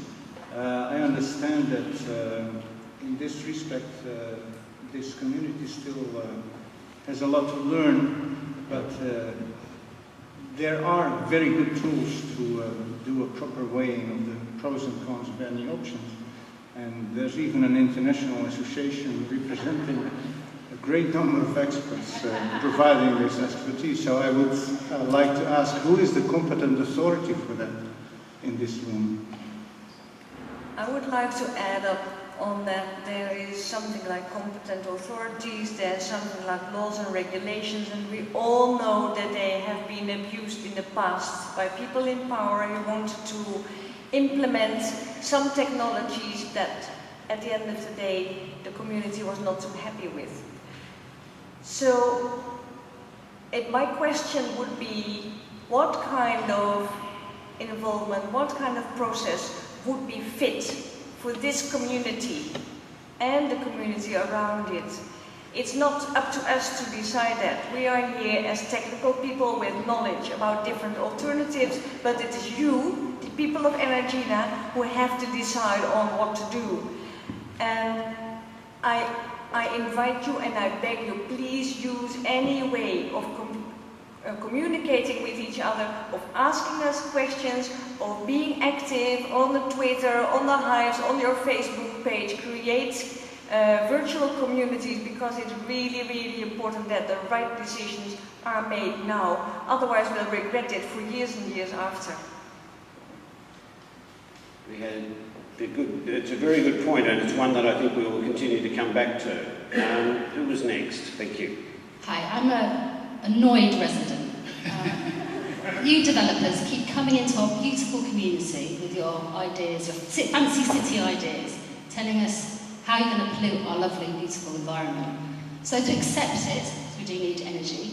I understand that in this respect, this community still has a lot to learn, but there are very good tools to do a proper weighing of the pros and cons of any options. And there's even an international association representing a great number of experts providing this expertise. So I would like to ask, who is the competent authority for that in this room? I would like to add up on that there is something like competent authorities, there's something like laws and regulations, and we all know that they have been abused in the past by people in power who wanted to implement some technologies that at the end of the day the community was not too happy with. So my question would be, what kind of involvement, what kind of process would be fit for this community and the community around it? It's not up to us to decide that. We are here as technical people with knowledge about different alternatives, but it is you, the people of Energina, who have to decide on what to do. And I invite you and I beg you, please use any way of communicating with each other, of asking us questions, of being active on the Twitter, on the Hives, on your Facebook page. Create virtual communities, because it's really, really important that the right decisions are made now. Otherwise we'll regret it for years and years after. It's a very good point, and it's one that I think we will continue to come back to. Who was next? Thank you. Hi, I'm an annoyed resident. You developers keep coming into our beautiful community with your ideas, your fancy city ideas, telling us how you're going to pollute our lovely, beautiful environment. So to accept it, we do need energy.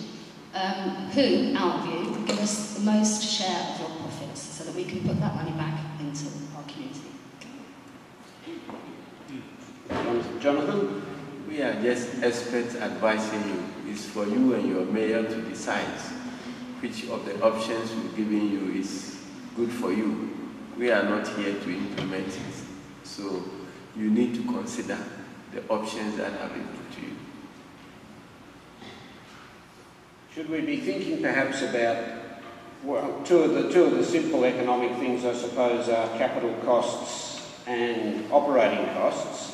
Who, in our view, will give us the most share of your profits so that we can put that money back into our community? Jonathan? We are just experts advising you. It's for you and your mayor to decide which of the options we're giving you is good for you. We are not here to implement it. So you need to consider the options that have been put to you. Should we be thinking perhaps about, well, two of the simple economic things, I suppose, are capital costs and operating costs.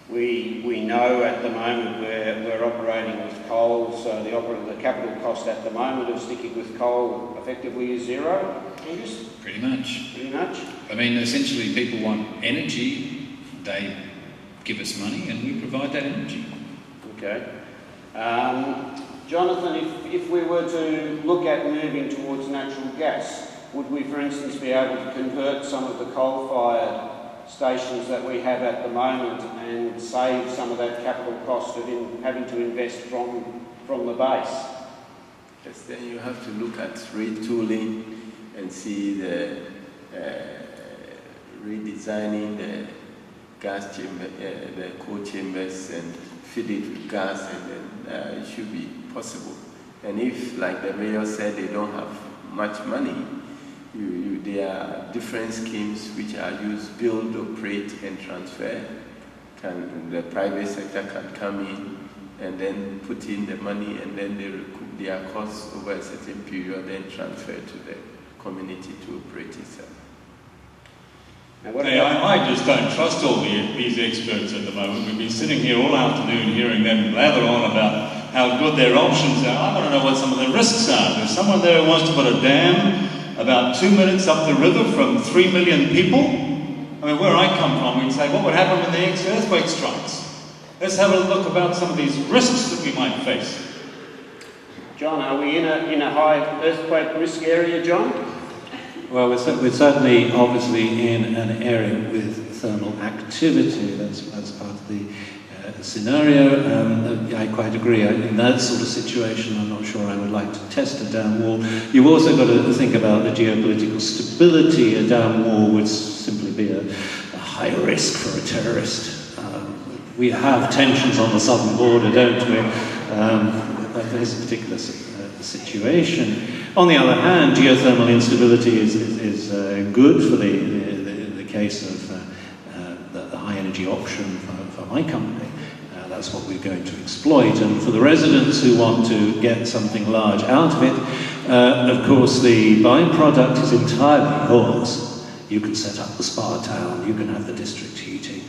We know at the moment we're operating with coal, so the capital cost at the moment of sticking with coal effectively is zero. Angus? Pretty much. Pretty much? I mean, essentially people want energy, they give us money and we provide that energy. Okay. Jonathan, if we were to look at moving towards natural gas, would we, for instance, be able to convert some of the coal-fired stations that we have at the moment and save some of that capital cost of having to invest from the base? Yes, then you have to look at retooling and see the redesigning the gas chamber, the coal chambers, and feed it with gas, and then it should be possible. And if, like the mayor said, they don't have much money, there are different schemes which are used: build, operate, and transfer. The private sector can come in and then put in the money, and then they recoup their costs over a certain period, then transfer to the community to operate itself. Hey, I just don't trust all these experts at the moment. We've been sitting here all afternoon hearing them blather on about how good their options are. I want to know what some of the risks are. There's someone there who wants to put a dam about 2 minutes up the river from 3 million people. I mean, where I come from, we'd say, what would happen when the next earthquake strikes? Let's have a look about some of these risks that we might face. John, are we in a high earthquake risk area, John? Well, we're certainly, obviously, in an area with thermal activity. That's part of the scenario. I quite agree. In that sort of situation, I'm not sure I would like to test a dam wall. You've also got to think about the geopolitical stability. A dam wall would simply be a high risk for a terrorist. We have tensions on the southern border, don't we? But there's a particular situation. On the other hand, geothermal instability is good for the case of the high energy option for my company. that's what we're going to exploit. And for the residents who want to get something large out of it, of course the byproduct is entirely yours. You can set up the spa town, you can have the district heating.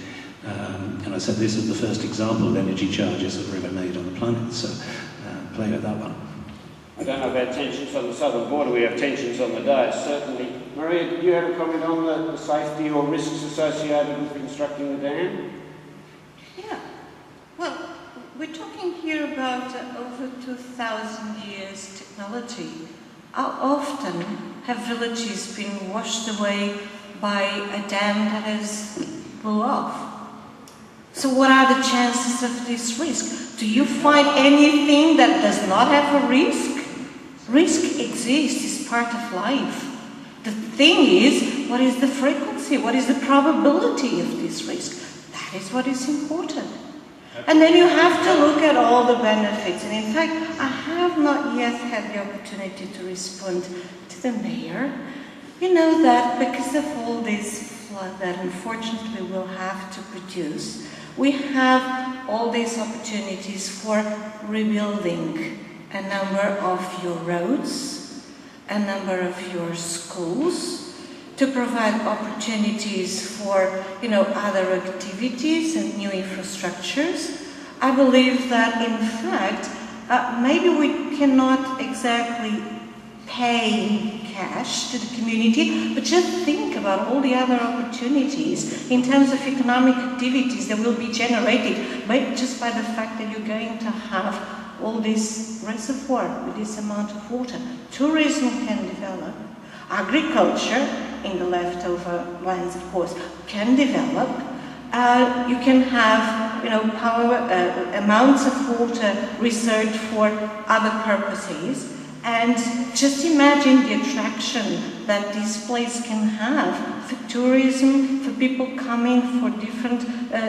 And I said this is the first example of energy charges that were ever made on the planet, so play with that one. I don't know about tensions on the southern border, we have tensions on the dais, certainly. Maria, did you have a comment on the safety or risks associated with constructing the dam? Yeah. Well, we're talking here about over 2,000 years technology. How often have villages been washed away by a dam that has blew off? So what are the chances of this risk? Do you find anything that does not have a risk? Risk exists, it's part of life. The thing is, what is the frequency? What is the probability of this risk? That is what is important. And then you have to look at all the benefits. And in fact, I have not yet had the opportunity to respond to the mayor. You know that because of all this flood that unfortunately we'll have to produce, we have all these opportunities for rebuilding a number of your roads, a number of your schools, to provide opportunities for, other activities and new infrastructures. I believe that, in fact, maybe we cannot exactly pay cash to the community, but just think about all the other opportunities in terms of economic activities that will be generated just by the fact that you're going to have all this reservoir with this amount of water. Tourism can develop. Agriculture, in the leftover lands, of course, can develop. You can have, amounts of water reserved for other purposes. And just imagine the attraction that this place can have for tourism, for people coming for different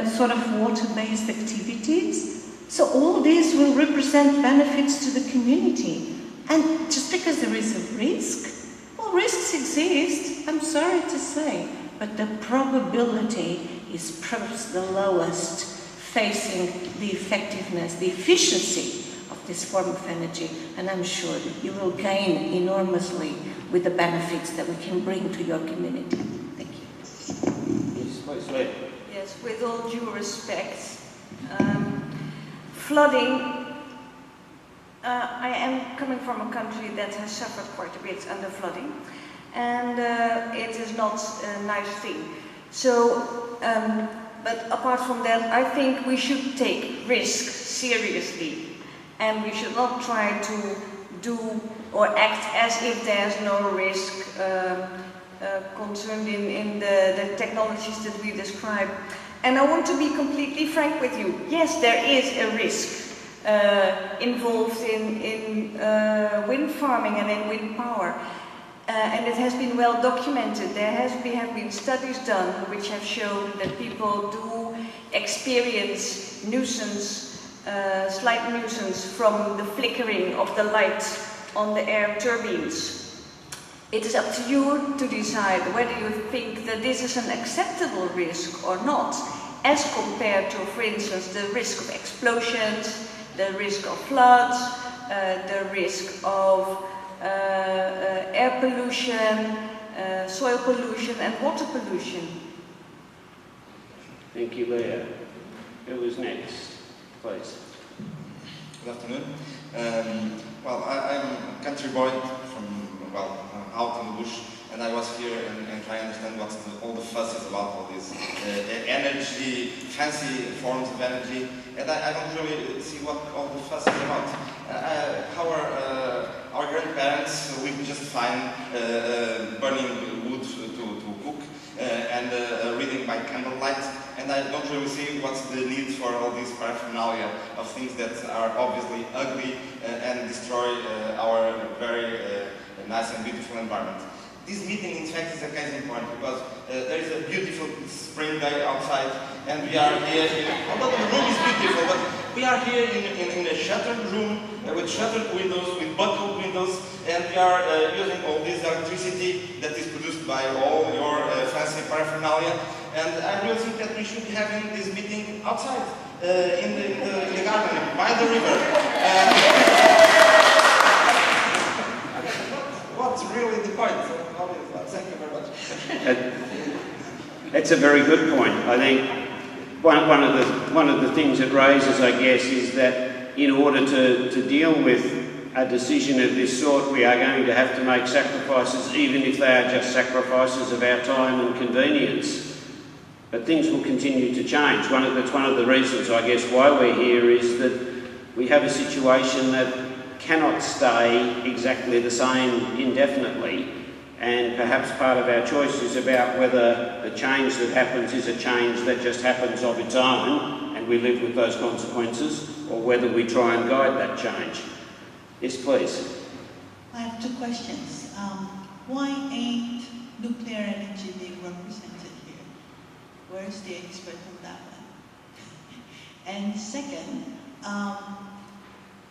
sort of water-based activities. So all these will represent benefits to the community. And just because there is a risk, well, risks exist, I'm sorry to say, but the probability is perhaps the lowest facing the effectiveness, the efficiency of this form of energy, and I'm sure you will gain enormously with the benefits that we can bring to your community. Thank you. Yes, please, Lee. Yes, with all due respect, flooding, I am coming from a country that has suffered quite a bit under flooding, and it is not a nice thing. So, but apart from that, I think we should take risk seriously, and we should not try to do or act as if there's no risk concerned in the technologies that we describe. And I want to be completely frank with you. Yes, there is a risk involved in wind farming and in wind power. And it has been well documented. There have been studies done which have shown that people do experience nuisance, slight nuisance from the flickering of the light on the air turbines. It is up to you to decide whether you think that this is an acceptable risk or not, as compared to, for instance, the risk of explosions, the risk of floods, the risk of air pollution, soil pollution and water pollution. Thank you, Leah. Who was next, please? Good afternoon. I'm a country boy from, out in the bush, and I was here and trying to understand what all the fuss is about, all these energy, fancy forms of energy, and I don't really see what all the fuss is about. Our grandparents, we just find burning wood to cook and reading by candlelight, and I don't really see what's the need for all this paraphernalia of things that are obviously ugly and destroy our very nice and beautiful environment. This meeting, in fact, is a case in point because there is a beautiful spring day outside, and we are here, although the room is beautiful, but we are here in a shuttered room with shuttered windows, with buckled windows, and we are using all this electricity that is produced by all your fancy paraphernalia. And I really think that we should be having this meeting outside. in the garden by the river. What's really the point? Thank you very much. That's a very good point. I think one of the things it raises, I guess, is that in order to deal with a decision of this sort, we are going to have to make sacrifices, even if they are just sacrifices of our time and convenience. But things will continue to change. That's one of the reasons, I guess, why we're here, is that we have a situation that cannot stay exactly the same indefinitely. And perhaps part of our choice is about whether the change that happens is a change that just happens of its own and we live with those consequences, or whether we try and guide that change. Yes, please. I have two questions. Why ain't nuclear energy being represented here? Where's the expert on that one? And second,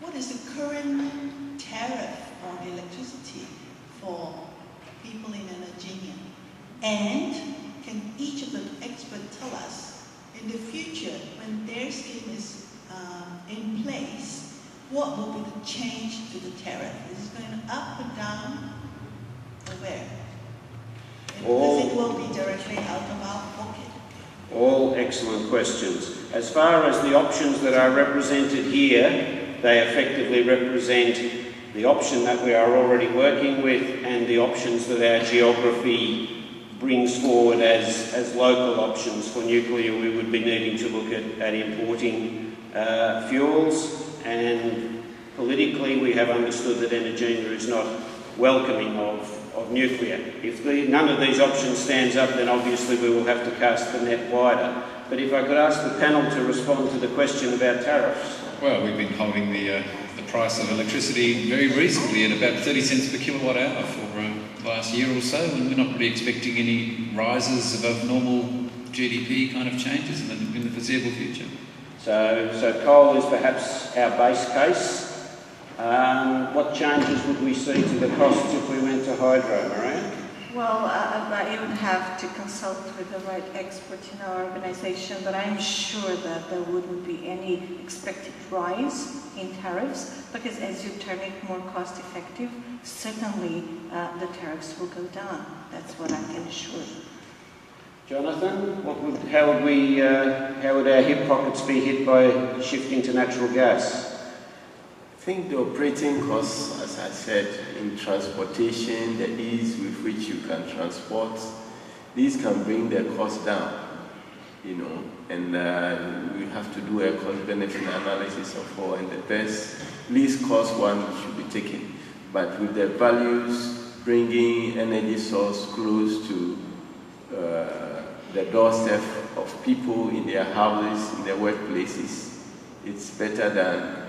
what is the current tariff on electricity for people in Energina? And can each of the experts tell us, in the future, when their scheme is in place, what will be the change to the tariff? Is it going up or down, or where? Because it will be directly out of our pocket. All excellent questions. As far as the options that are represented here, they effectively represent the option that we are already working with and the options that our geography brings forward as local options. For nuclear, we would be needing to look at importing fuels, and politically we have understood that Energina is not welcoming of nuclear. If none of these options stands up, then obviously we will have to cast the net wider. But if I could ask the panel to respond to the question about tariffs. Well, we've been holding the price of electricity very reasonably at about 30 cents per kilowatt hour for the last year or so, and we're not really expecting any rises above normal GDP kind of changes in the foreseeable future. So coal is perhaps our base case. What changes would we see to the costs if we went to hydro, Maria? Well, I would have to consult with the right expert in our organization, but I'm sure that there wouldn't be any expected rise in tariffs, because as you turn it more cost effective, certainly the tariffs will go down. That's what I can assure. Jonathan, how would our hip pockets be hit by shifting to natural gas? I think the operating costs, as I said, in transportation, the ease with which you can transport, these can bring the cost down, and we have to do a cost-benefit analysis of all, and the least cost one should be taken. But with the values, bringing energy source close to the doorstep of people in their houses, in their workplaces, it's better than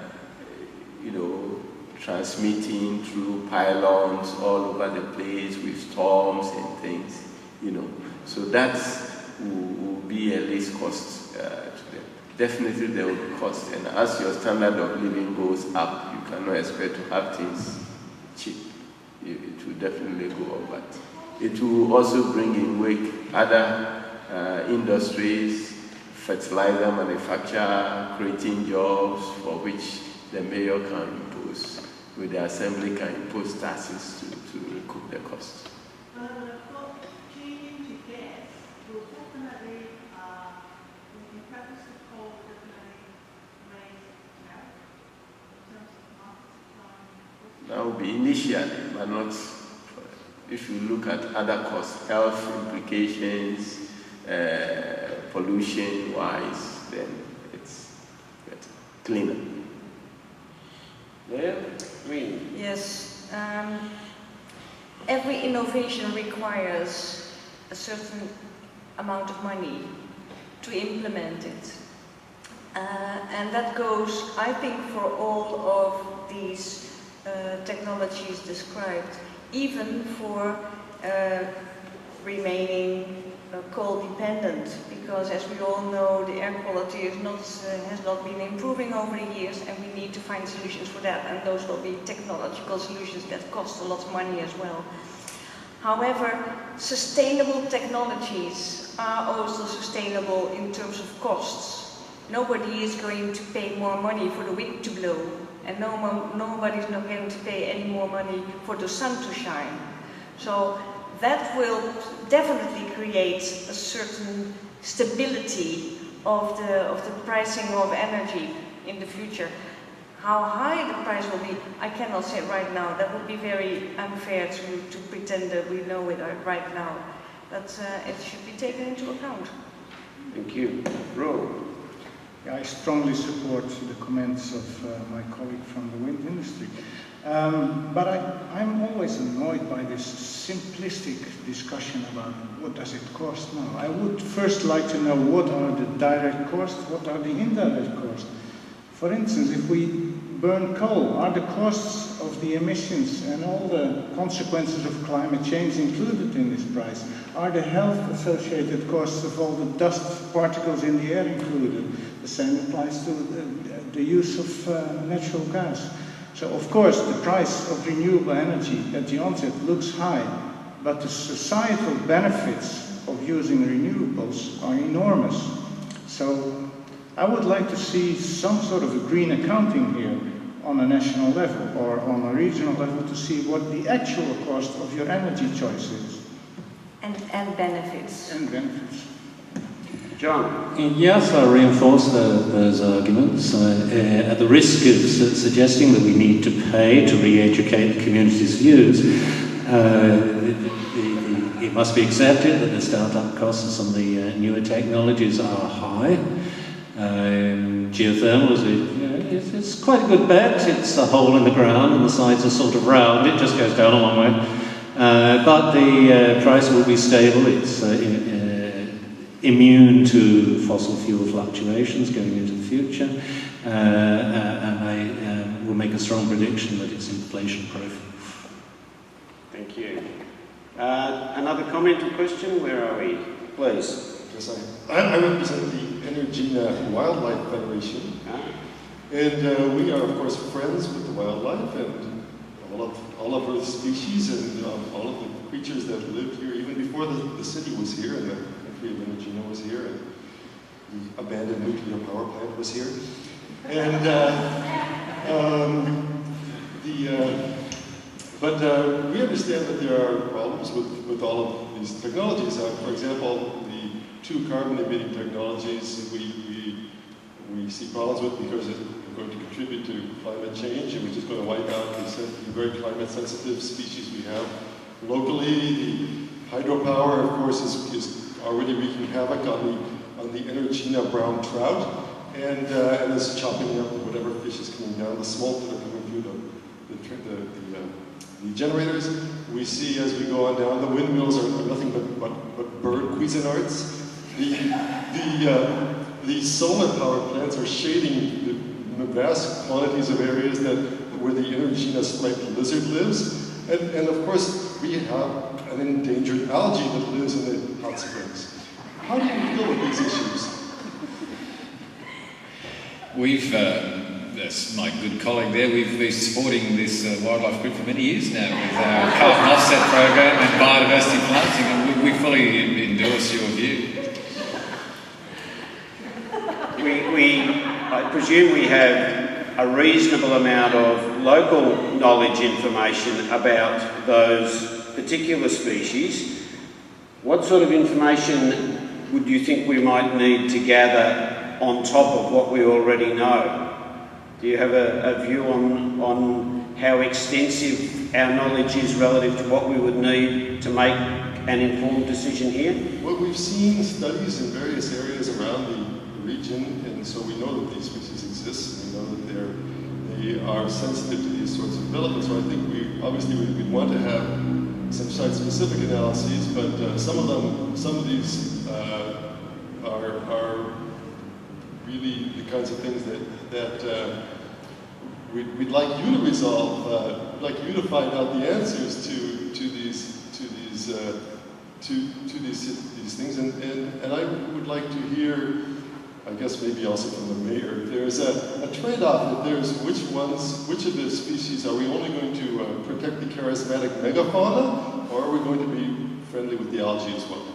transmitting through pylons all over the place with storms and things, So that will be a least cost to them. Definitely there will be cost, and as your standard of living goes up, you cannot expect to have things cheap. It will definitely go up, but it will also bring in wake other industries, fertilizer manufacture, creating jobs for which the mayor can impose, with the assembly can impose taxes to recoup the cost. Changing to gas will definitely, in practice, the coal definitely raise tariff in terms of market supply. That will be initially, but not if you look at other costs, health implications, pollution-wise, then it's better, cleaner. Yeah, Yes. Every innovation requires a certain amount of money to implement it. And that goes, I think, for all of these technologies described, even for remaining coal dependent, because as we all know, the air quality has not been improving over the years, and we need to find solutions for that, and those will be technological solutions that cost a lot of money as well. However, sustainable technologies are also sustainable in terms of costs. nobody is going to pay more money for the wind to blow, and nobody's not going to pay any more money for the sun to shine. So that will definitely create a certain stability of the pricing of energy in the future. How high the price will be, I cannot say right now. That would be very unfair to pretend that we know it right now. But it should be taken into account. Thank you. Ro. I strongly support the comments of my colleague from the wind industry. But I'm always annoyed by this simplistic discussion about what does it cost now. I would first like to know what are the direct costs, what are the indirect costs. For instance, if we burn coal, are the costs of the emissions and all the consequences of climate change included in this price? Are the health-associated costs of all the dust particles in the air included? The same applies to the use of natural gas. So, of course, the price of renewable energy at the onset looks high, but the societal benefits of using renewables are enormous. So, I would like to see some sort of a green accounting here on a national level or on a regional level to see what the actual cost of your energy choice is. And benefits. And benefits. John? Yes, I reinforce those arguments. At the risk of suggesting that we need to pay to re-educate the community's views, it must be accepted that the startup costs of some of the newer technologies are high. Geothermal it's quite a good bet. It's a hole in the ground and the sides are sort of round. It just goes down a long way. But the price will be stable. It's immune to fossil fuel fluctuations going into the future. And I will make a strong prediction that it's inflation-proof. Thank you. Another comment or question? Where are we? Please. Yes, I represent the Energina Wildlife Federation, and we are, of course, friends with the wildlife and all of the species and all of the creatures that live here, even before the city was here and the country of Energina was here and the abandoned nuclear power plant was here. And but we understand that there are problems with all of these technologies. For example, the two carbon-emitting technologies we see problems with because it's going to contribute to climate change, and we're just going to wipe out the very climate-sensitive species we have locally. The hydropower, of course, is already wreaking havoc on the Energina brown trout, and is chopping up whatever fish is coming down, the smolt that are coming through the generators. We see as we go on down, the windmills are nothing but bird Cuisinarts. The solar power plants are shading the vast quantities of areas where the Energina striped lizard lives. And of course, we have an endangered algae that lives in the hot springs. How do you deal with these issues? We've, that's my good colleague there, we've been supporting this wildlife group for many years now with our carbon offset program and biodiversity planting, and we fully endorse your view. I presume we have a reasonable amount of local knowledge information about those particular species. What sort of information would you think we might need to gather on top of what we already know? Do you have a view on how extensive our knowledge is relative to what we would need to make an informed decision here? Well, we've seen studies in various areas around the region, and so we know that these species exist, and we know that they are sensitive to these sorts of developments. So I think we'd want to have some site-specific analyses, but some of these are really the kinds of things that we'd like you to resolve. We'd like you to find out the answers to these things, and I would like to hear, I guess maybe also from the mayor, if there's a trade-off, if there's which of the species are we only going to protect the charismatic megafauna, or are we going to be friendly with the algae as well?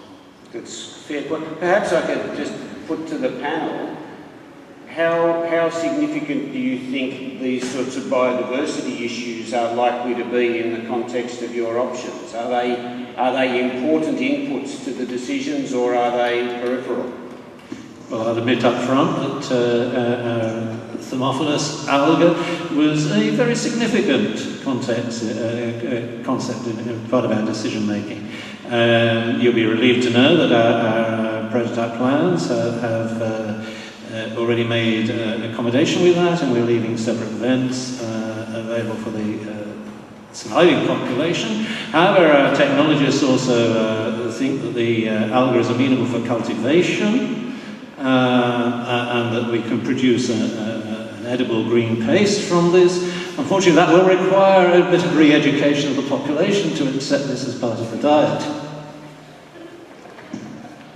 That's fair. Perhaps I could just put to the panel, how significant do you think these sorts of biodiversity issues are likely to be in the context of your options? Are they important inputs to the decisions, or are they peripheral? Well, I'll admit up front that Thermophilus alga was a very significant concept in part of our decision making. You'll be relieved to know that our prototype plans have already made accommodation with that, and we're leaving separate vents available for the surviving population. However, our technologists also think that the alga is amenable for cultivation, and that we can produce an edible green paste from this. Unfortunately, that will require a bit of re-education of the population to accept this as part of the diet.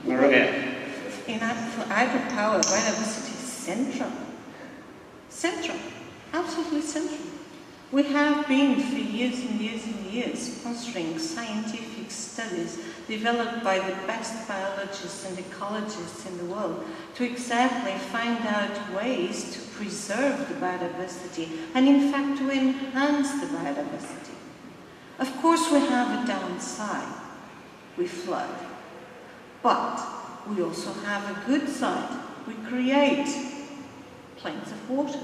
Maria. In hydropower, biodiversity is central. Central. Absolutely central. We have been for years and years and years sponsoring scientific studies developed by the best biologists and ecologists in the world to exactly find out ways to preserve the biodiversity and in fact to enhance the biodiversity. Of course we have a downside. We flood. But we also have a good side. We create plains of water.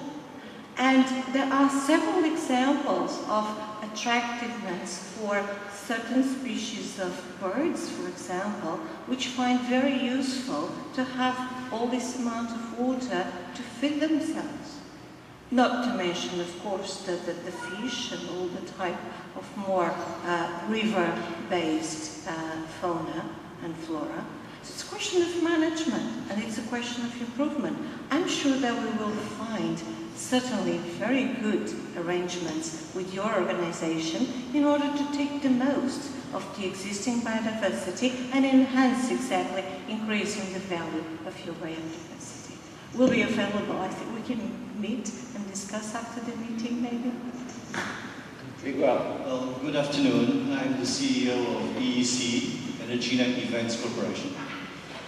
And there are several examples of attractiveness for certain species of birds, for example, which find very useful to have all this amount of water to feed themselves. Not to mention, of course, the fish and all the type of more river-based fauna and flora. So it's a question of management, and it's a question of improvement. I'm sure that we will find certainly very good arrangements with your organization in order to take the most of the existing biodiversity and enhance exactly increasing the value of your biodiversity. We'll be available. I think we can meet and discuss after the meeting, maybe. Well, good afternoon. I'm the CEO of EEC, Energina Events Corporation.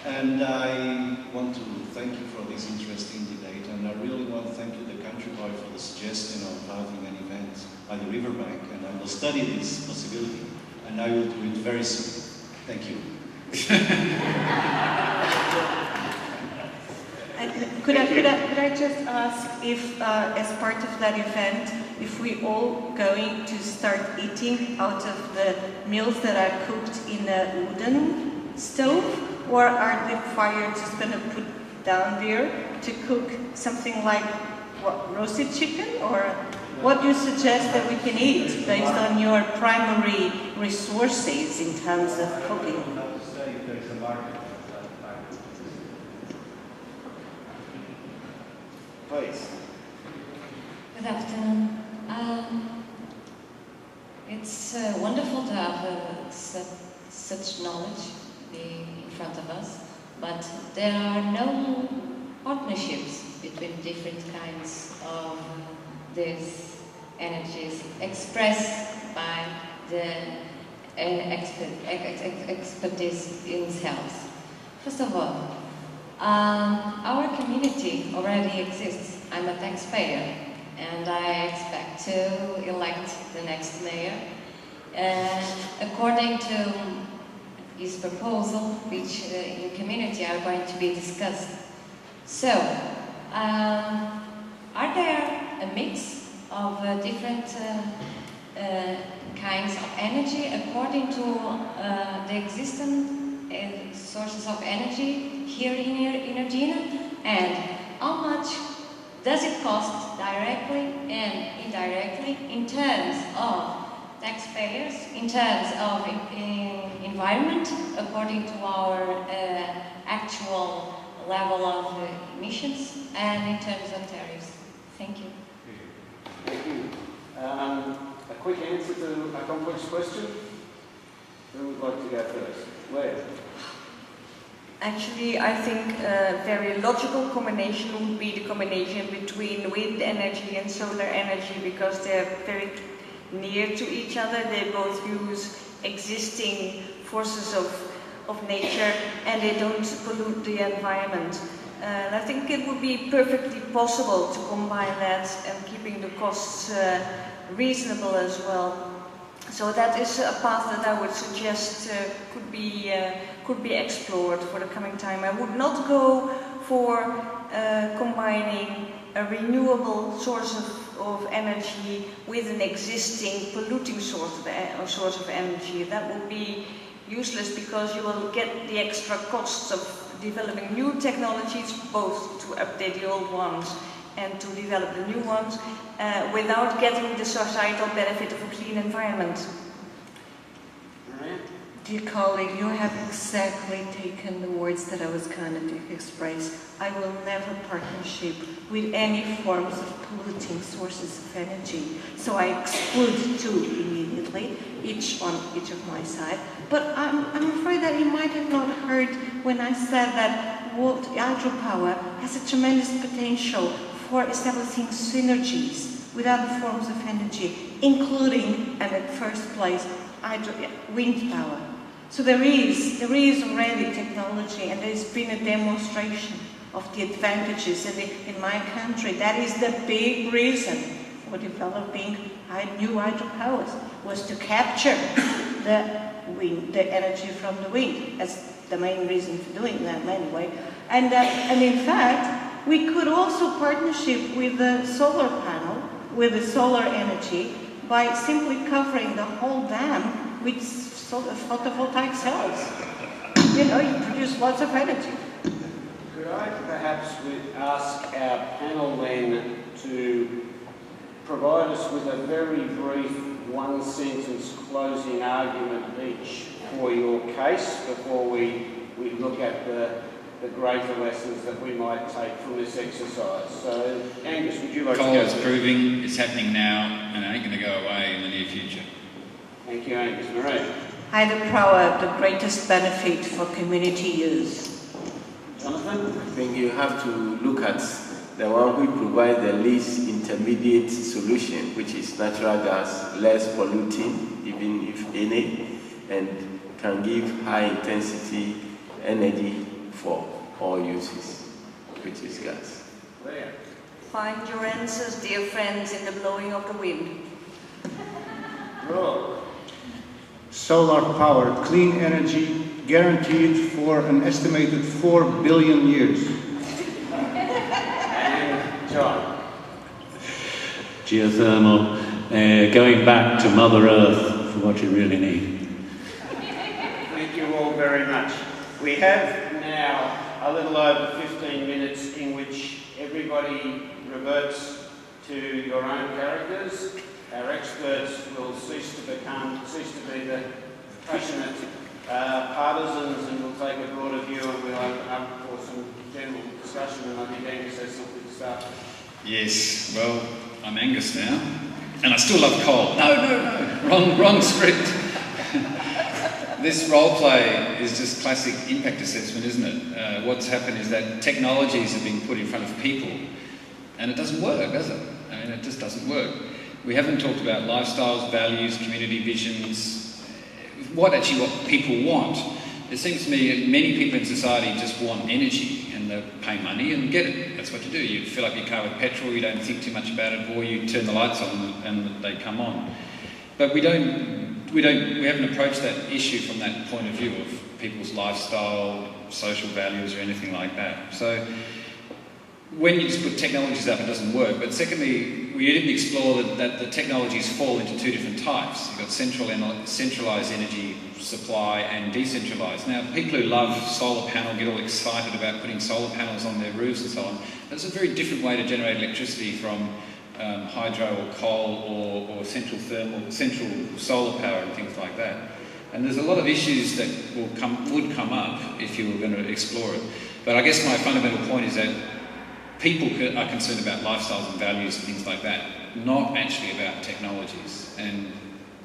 And I want to thank you for this interesting debate, and I really want to thank you, the country boy, for the suggestion of having an event by the riverbank, and I will study this possibility, and I will do it very soon. Thank you. Could I just ask if, as part of that event, if we all going to start eating out of the meals that are cooked in a wooden stove? Or are the fire just going to put down there to cook something like, what, roasted chicken? Or what do you suggest that we can eat based on your primary resources in terms of cooking? Please. Good afternoon. It's wonderful to have such knowledge in front of us, but there are no partnerships between different kinds of these energies expressed by the expertise themselves. First of all, our community already exists. I'm a taxpayer, and I expect to elect the next mayor. According to his proposal, which in community are going to be discussed. So, are there a mix of different kinds of energy according to the existing sources of energy here in Energina? And how much does it cost directly and indirectly in terms of taxpayers, in terms of environment, according to our actual level of emissions, and in terms of tariffs? Thank you. Thank you. A quick answer to a complex question? Who would like to go first? Where? Actually, I think a very logical combination would be the combination between wind energy and solar energy, because they're very near to each other. They both use existing forces of nature, and they don't pollute the environment. And I think it would be perfectly possible to combine that and keeping the costs reasonable as well. So that is a path that I would suggest could be explored for the coming time. I would not go for combining a renewable source of energy with an existing polluting source of energy. That would be useless because you will get the extra costs of developing new technologies, both to update the old ones and to develop the new ones, without getting the societal benefit of a clean environment. Dear colleague, you have exactly taken the words that I was going to express. I will never partnership with any forms of polluting sources of energy. So I exclude two immediately, each on each of my side. But I'm afraid that you might have not heard when I said that hydropower has a tremendous potential for establishing synergies with other forms of energy, including, and at first place, wind power. So there is already technology, and there's been a demonstration of the advantages. And in my country, that is the big reason for developing new hydropowers, was to capture the energy from the wind. That's the main reason for doing that anyway. And in fact, we could also partnership with the solar panel, with the solar energy, by simply covering the whole dam with photovoltaic cells. You know, you produce lots of energy. Could I perhaps ask our panel then to provide us with a very brief one-sentence closing argument each for your case before we look at the greater lessons that we might take from this exercise. So, Angus, would you like to go? Coal is proving, it's happening now, and it ain't going to go away in the near future. Thank you, Angus. Marie? Hydropower, the greatest benefit for community use. Jonathan? I think you have to look at the one who provides the least intermediate solution, which is natural gas, less polluting, even if any, and can give high intensity energy for all uses, which is gas. Find your answers, dear friends, in the blowing of the wind. Solar powered clean energy guaranteed for an estimated 4 billion years. And John? Geothermal, going back to Mother Earth for what you really need. Thank you all very much. We have now a little over 15 minutes in which everybody reverts to your own characters. Our experts will cease to be the passionate partisans, and we'll take a broader view, and we'll open up for some general discussion. And I think Angus has something to start. Yes, well, I'm Angus now, and I still love coal. No, wrong script. This role play is just classic impact assessment, isn't it? What's happened is that technologies have been put in front of people, and it doesn't work, does it? I mean, it just doesn't work. We haven't talked about lifestyles, values, community visions, what people want. It seems to me many people in society just want energy, and they pay money and get it. That's what you do. You fill up your car with petrol, you don't think too much about it, or you turn the lights on and they come on. But we haven't approached that issue from that point of view of people's lifestyle, social values, or anything like that. So when you just put technologies up, it doesn't work. But secondly, we didn't explore that the technologies fall into two different types. You've got centralised energy supply and decentralised. Now, people who love solar panel get all excited about putting solar panels on their roofs and so on. That's a very different way to generate electricity from hydro or coal or central solar power and things like that. And there's a lot of issues that would come up if you were going to explore it. But I guess my fundamental point is that people are concerned about lifestyles and values and things like that, not actually about technologies. And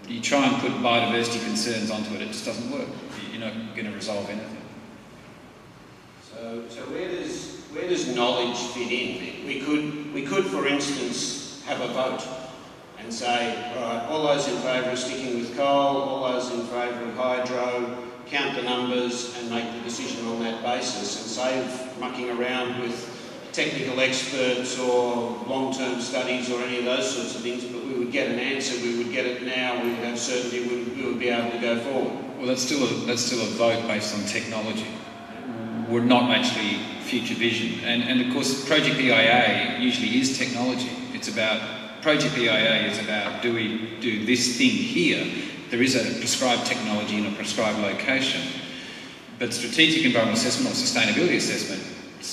you try and put biodiversity concerns onto it, it just doesn't work. You're not going to resolve anything. So where does knowledge fit in? We could, for instance, have a vote and say, all right, all those in favour of sticking with coal, all those in favour of hydro, count the numbers and make the decision on that basis, and save mucking around with technical experts or long-term studies or any of those sorts of things, but we would get an answer, we would get it now, we would have certainty, we would be able to go forward. Well, that's still a vote based on technology. We're not actually future vision. And of course, Project EIA usually is technology. It's about, Project EIA is about, do we do this thing here? There is a prescribed technology in a prescribed location. But strategic environmental assessment or sustainability assessment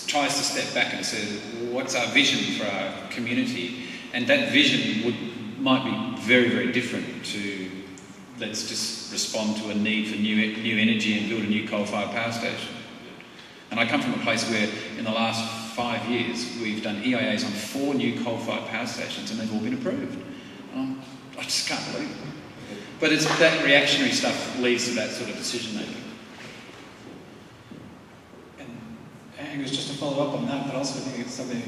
tries to step back and say, what's our vision for our community? And that vision might be very, very different to, let's just respond to a need for new energy and build a new coal-fired power station. And I come from a place where in the last 5 years we've done EIAs on 4 new coal-fired power stations and they've all been approved. I just can't believe it. But it's that reactionary stuff leads to that sort of decision making. Angus, just to follow up on that, but also I think it's something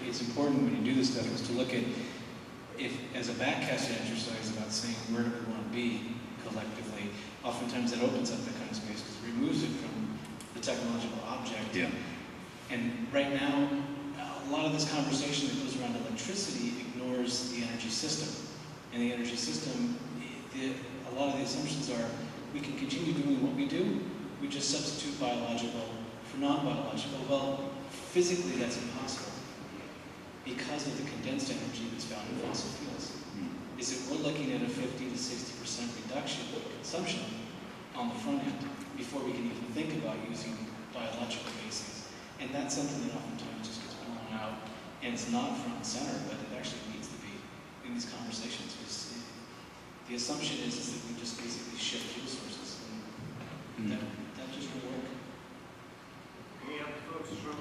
it's important when you do this stuff is to look at, if as a backcasting exercise about saying where do we want to be collectively, oftentimes that opens up that kind of space because it removes it from the technological object. Yeah. And right now, a lot of this conversation that goes around electricity ignores the energy system. And the energy system, a lot of the assumptions are we can continue doing what we do, we just substitute biological for non-biological. Well, physically that's impossible because of the condensed energy that's found in fossil fuels. Is that we're looking at a 50 to 60% reduction in consumption on the front end before we can even think about using biological bases. And that's something that oftentimes just gets blown out, and it's not front and center, but it actually needs to be in these conversations. Because the assumption is that we just basically shift fuel sources, and that just won't work. Any other thoughts from?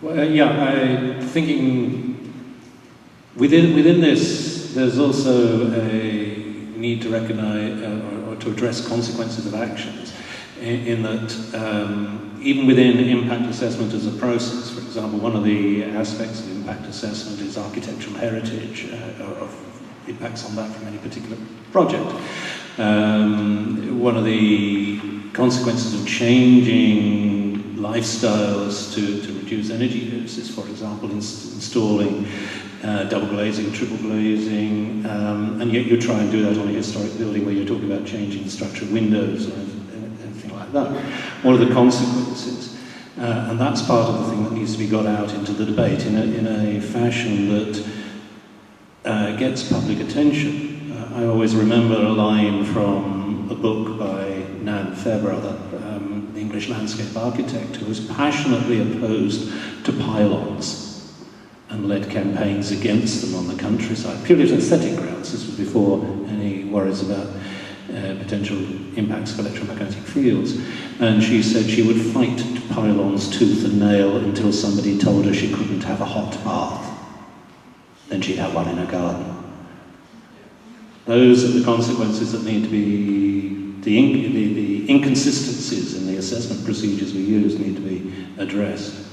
Well, thinking within this, there's also a need to recognise or to address consequences of actions. In that, even within impact assessment as a process, for example, one of the aspects of impact assessment is architectural heritage, of impacts on that from any particular project. One of the consequences of changing lifestyles to reduce energy use is, for example, installing double glazing, triple glazing, and yet you try and do that on a historic building where you're talking about changing the structure of windows or anything like that. What are the consequences? And that's part of the thing that needs to be got out into the debate in a fashion that gets public attention. I always remember a line from a book by Nan Fairbrother, the English landscape architect, who was passionately opposed to pylons and led campaigns against them on the countryside, purely on aesthetic grounds. This was before any worries about potential impacts of electromagnetic fields. And she said she would fight pylons tooth and nail until somebody told her she couldn't have a hot bath. Then she'd have one in her garden. Those are the consequences that need to be, the inconsistencies in the assessment procedures we use need to be addressed.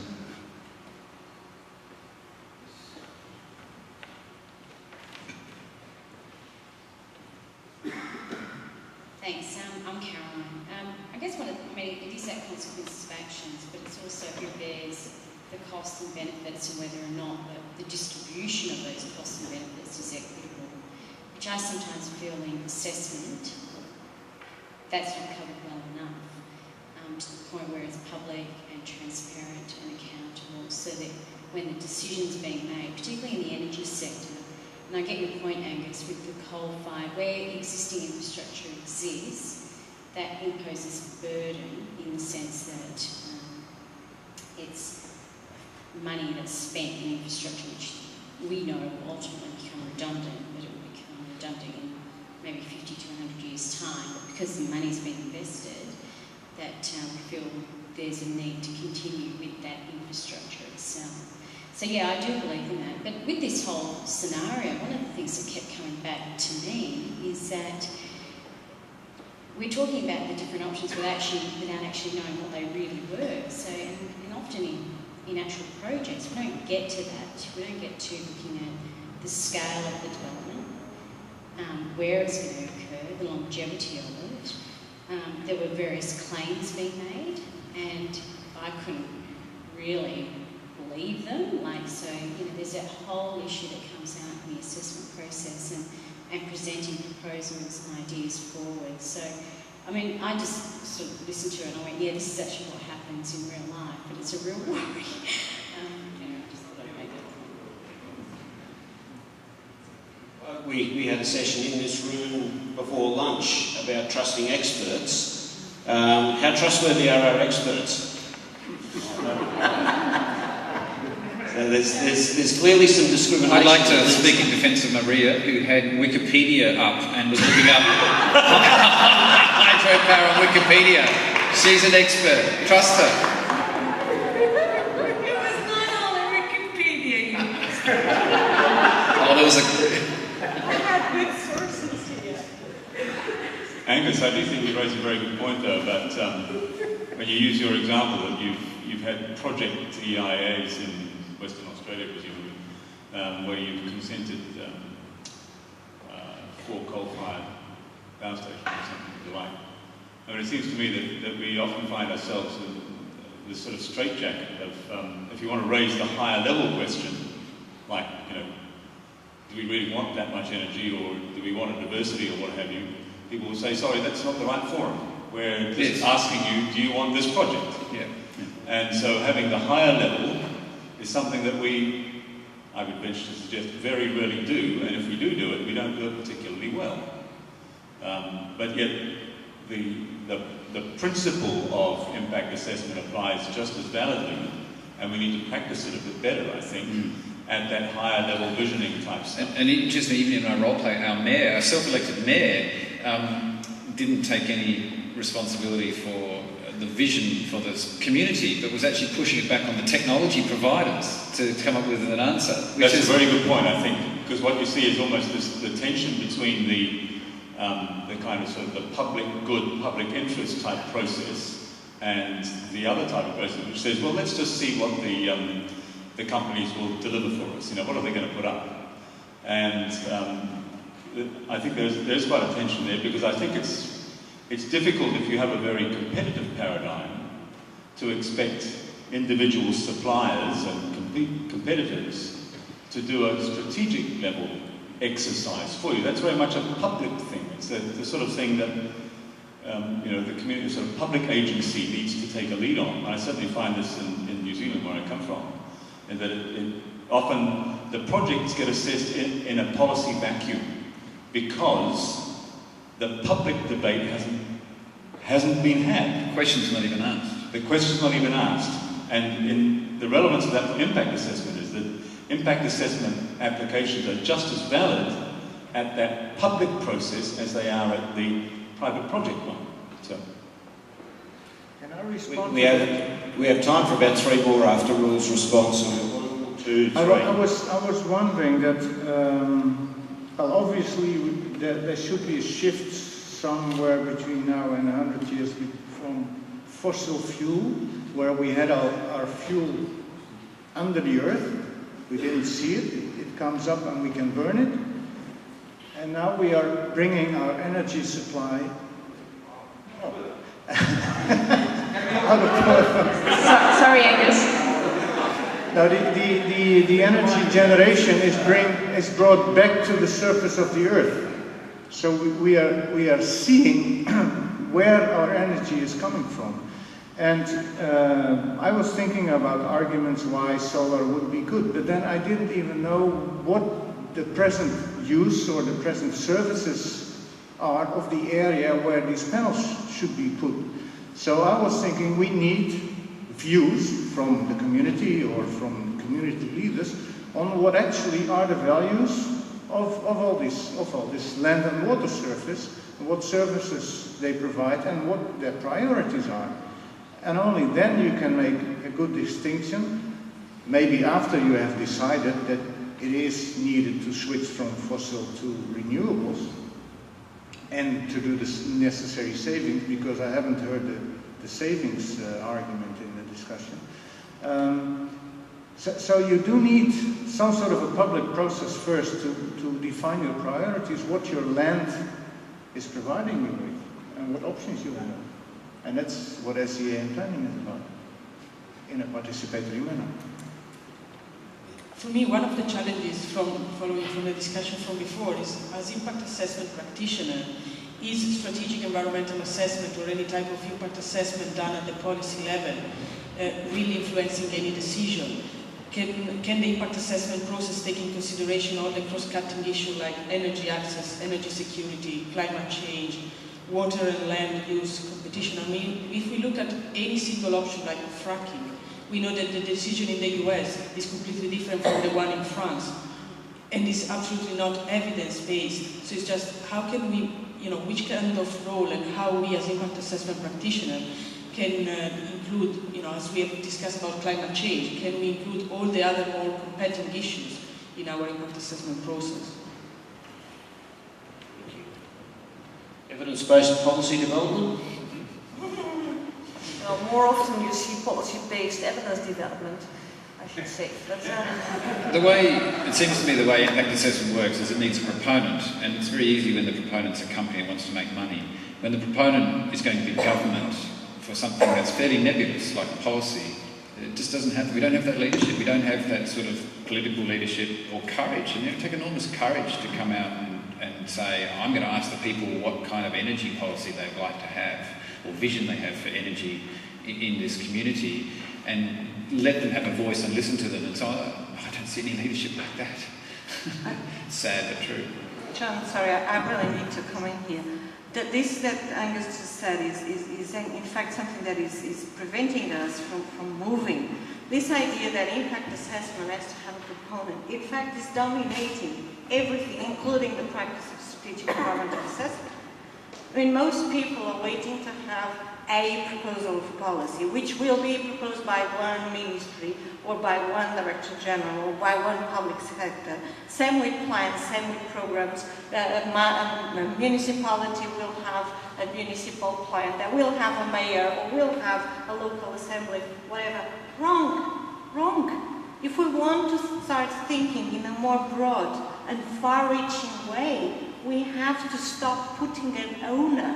Thanks. I'm Caroline. I guess it is that consequences of actions, but it's also who bears the costs and benefits and whether or not the distribution of those costs and benefits is equitable, which I sometimes feel in assessment, that's not covered well enough, to the point where it's public and transparent and accountable, so that when the decision's being made, particularly in the energy sector, and I get your point, Angus, with the coal-fired, where existing infrastructure exists, that imposes a burden in the sense that it's money that's spent in infrastructure which we know will ultimately become redundant, but it will become redundant in maybe 50 to 100 years' time. But because the money's been invested, that we feel there's a need to continue with that infrastructure itself. So yeah, I do believe in that. But with this whole scenario, one of the things that kept coming back to me is that we're talking about the different options without actually knowing what they really were. So, and often in actual projects, we don't get to that. We don't get to looking at the scale of the development, where it's going to occur, the longevity of it, There were various claims being made, and I couldn't really believe them. Like, so, you know, there's that whole issue that comes out in the assessment process and presenting proposals and ideas forward. So, I mean, I just sort of listened to it and I went, yeah, this is actually what happens in real life, but it's a real worry. Anyway, I just thought I'd make that point. We had a session in this room before lunch about trusting experts. How trustworthy are our experts? So there's clearly some discrimination. I'd like to speak in defence of Maria, who had Wikipedia up and was looking up hydropower on Wikipedia. She's an expert. Trust her. It was not all in Wikipedia. Oh, there was a... I had good sources here. Angus, I do think you raise a very good point though about when you use your example that you've had project EIAs in Western Australia, presumably, where you've consented for coal-fired power stations or something of the like. I mean, it seems to me that we often find ourselves in this sort of straitjacket of, if you want to raise the higher level question, like, you know, do we really want that much energy, or do we want a diversity, or what have you? People will say, sorry, that's not the right forum. We're just asking you, do you want this project? Yeah. And so having the higher level is something that I would venture to suggest, very rarely do, and if we do it, we don't do it particularly well. But yet, the principle of impact assessment applies just as validly, and we need to practice it a bit better, I think, at that higher level visioning type stuff. And interestingly, even in our role play, our mayor, our self-elected mayor, didn't take any responsibility for the vision for this community, but was actually pushing it back on the technology providers to come up with an answer. That's a very good point, I think, because what you see is almost the tension between the kind of sort of the public good, public interest type process and the other type of process, which says, well, let's just see what the companies will deliver for us. You know, what are they going to put up? And I think there's quite a tension there, because I think it's difficult if you have a very competitive paradigm to expect individual suppliers and competitors to do a strategic level exercise for you. That's very much a public thing. It's the sort of thing that you know, the community, sort of public agency needs to take a lead on. And I certainly find this in New Zealand, where I come from, and that often the projects get assessed in a policy vacuum because the public debate hasn't been had. The question's not even asked. The question's not even asked. And the relevance of that for impact assessment is that impact assessment applications are just as valid at that public process as they are at the private project one. So, can I respond? We have time for about 3 more after rules response. 1, 2, 3. I was wondering that, well, obviously there should be a shift somewhere between now and 100 years from fossil fuel, where we had our fuel under the earth. We didn't see it. It comes up and we can burn it. And now we are bringing our energy supply out of Sorry, Angus. Now the energy generation is brought back to the surface of the earth. So we are seeing where our energy is coming from. And I was thinking about arguments why solar would be good, but then I didn't even know what the present use or the present services are of the area where these panels should be put. So I was thinking we need views from the community or from community leaders on what actually are the values of all this land and water surface, and what services they provide and what their priorities are. And only then you can make a good distinction, maybe after you have decided that it is needed to switch from fossil to renewables and to do the necessary savings, because I haven't heard the savings argument in the discussion. So you do need some sort of a public process first to define your priorities, what your land is providing you with. and what options you have. And that's what SEA and planning is about, in a participatory manner. For me, one of the challenges following from the discussion from before is, as impact assessment practitioner, is strategic environmental assessment or any type of impact assessment done at the policy level really influencing any decision? Can the impact assessment process take in consideration all the cross-cutting issues like energy access, energy security, climate change, water and land use competition? I mean, if we look at any single option like fracking, we know that the decision in the US is completely different from the one in France, and is absolutely not evidence-based. So it's just how can we, which kind of role and how we as impact assessment practitioners can include, as we have discussed about climate change, can we include all the other more competing issues in our impact assessment process? Thank you. Evidence-based policy development? Well, more often you see policy-based evidence development, I should say. That's, it seems to me the way impact assessment works is it needs a proponent, and it's very easy when the proponent's a company that wants to make money. When the proponent is going to be government for something that's fairly nebulous, like policy, it just doesn't have, we don't have that leadership, we don't have that sort of political leadership or courage, and it would take enormous courage to come out and say, I'm going to ask the people what kind of energy policy they'd like to have, or vision they have for energy in this community, and let them have a voice and listen to them. And so I don't see any leadership like that. Sad but true. John, sorry, I really need to come in here. This that Angus just said is in fact something that is preventing us from moving. This idea that impact assessment has to have a component, in fact, is dominating everything, including the practice of strategic environmental assessment. I mean, most people are waiting to have a proposal of policy, which will be proposed by one ministry or by one director general or by one public sector. Same with plans, same with programs. A municipality will have a municipal plan that will have a mayor or will have a local assembly, whatever. Wrong. If we want to start thinking in a more broad and far-reaching way, we have to stop putting an owner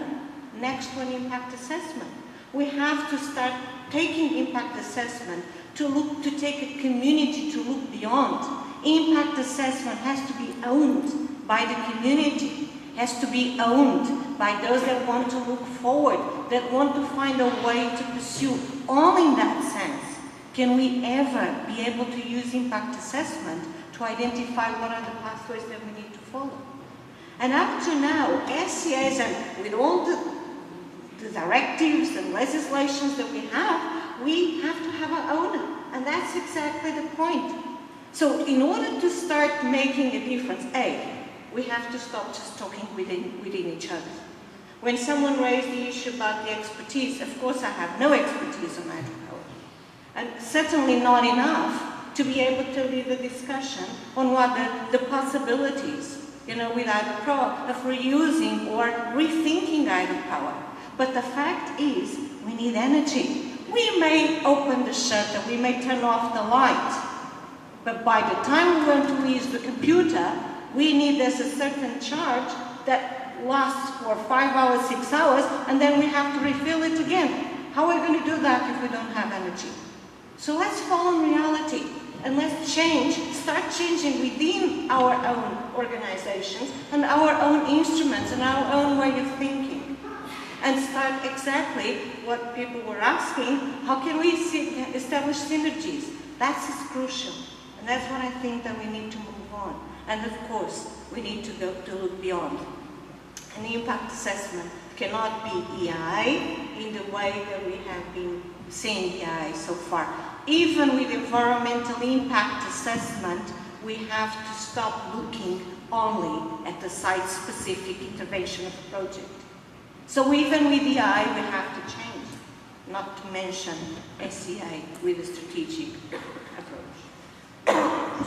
next to an impact assessment. We have to start taking impact assessment to take a community to look beyond. Impact assessment has to be owned by the community, has to be owned by those that want to look forward, that want to find a way to pursue. All in that sense, can we ever be able to use impact assessment to identify what are the pathways that we need to follow? And up to now, SCAs, and with all the directives and legislations that we have to have our owner. And that's exactly the point. So in order to start making a difference, we have to stop just talking within each other. When someone raised the issue about the expertise, of course I have no expertise on hydropower. And certainly not enough to be able to lead the discussion on what the possibilities, with hydropower, of reusing or rethinking hydropower. But the fact is, we need energy. We may open the shutter, we may turn off the light, but by the time we want to use the computer, we need a certain charge that lasts for 5 hours, 6 hours, and then we have to refill it again. How are we going to do that if we don't have energy? So let's follow reality, and let's start changing within our own organizations and our own instruments and our own way of thinking. And start exactly what people were asking, how can we establish synergies? That's crucial. And that's what I think that we need to move on. And of course, we need to look beyond. An impact assessment cannot be EI in the way that we have been seeing EI so far. Even with environmental impact assessment, we have to stop looking only at the site-specific intervention of a project. So even with EI, we have to change, not to mention SEA with a strategic approach.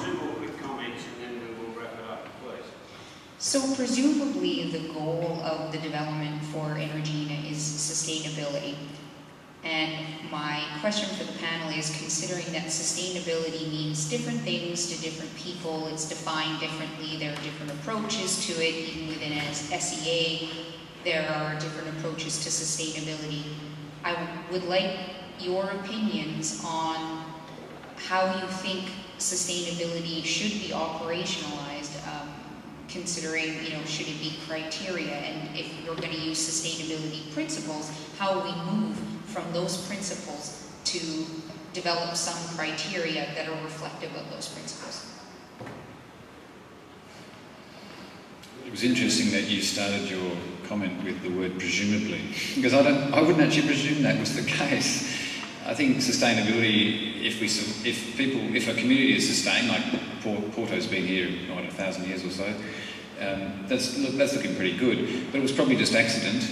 Two more quick comments and then we will wrap it up, please. So presumably the goal of the development for Energina is sustainability. And my question for the panel is, considering that sustainability means different things to different people, it's defined differently, there are different approaches to it, even within SEA, there are different approaches to sustainability. I would like your opinions on how you think sustainability should be operationalized, considering, should it be criteria, and if you're going to use sustainability principles, how we move from those principles to develop some criteria that are reflective of those principles. It was interesting that you started your comment with the word presumably, because I wouldn't actually presume that was the case. I think sustainability, if a community is sustained, like Porto's been here 1,000 years or so, that's looking pretty good. But it was probably just accident,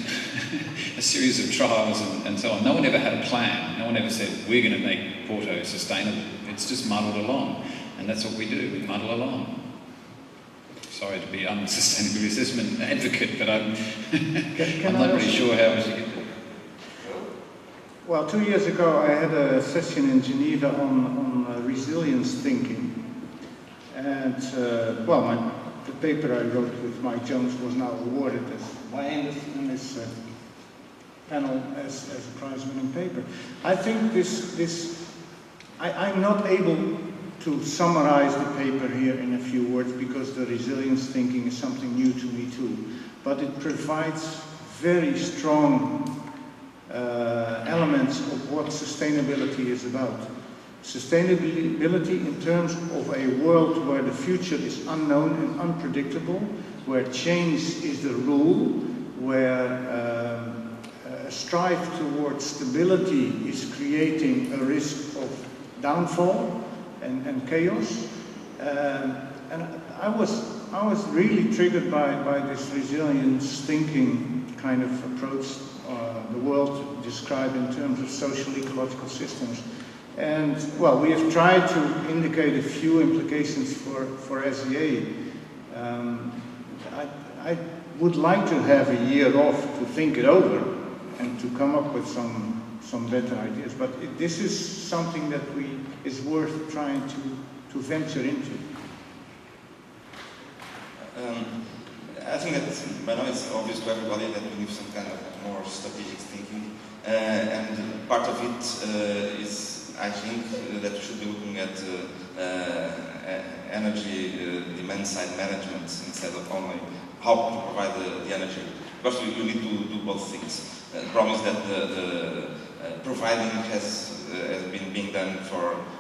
a series of trials and so on. No one ever had a plan. No one ever said, we're going to make Porto sustainable. It's just muddled along, and that's what we do. We muddle along. Sorry to be sustainability assessment advocate, but I'm not really sure how we should get there. Well, 2 years ago I had a session in Geneva on resilience thinking, and the paper I wrote with Mike Jones was now awarded in this panel as a prize-winning paper. I think I'm not able to summarize the paper here in a few words, because the resilience thinking is something new to me too, but it provides very strong elements of what sustainability is about. Sustainability in terms of a world where the future is unknown and unpredictable, where change is the rule, where a strive towards stability is creating a risk of downfall and chaos. And I was really triggered by this resilience thinking kind of approach, the world described in terms of social ecological systems. And well, we have tried to indicate a few implications for SEA. I would like to have a year off to think it over and to come up with some better ideas. But this is something that is worth trying to venture into. I think that by now it's obvious to everybody that we need some kind of more strategic thinking, and part of it is, I think, that we should be looking at energy demand side management instead of only how to provide the energy, because you need to do both things. The problem is that the providing has been being done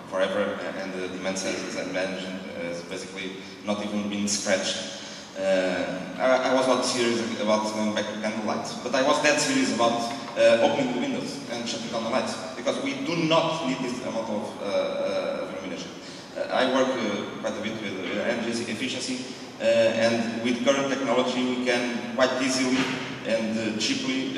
forever, and the demand side management has basically not even been scratched. I was not serious about going back to candlelight, but I was dead serious about opening the windows and shutting down the lights, because we do not need this amount of illumination. I work quite a bit with energy efficiency, and with current technology we can quite easily and cheaply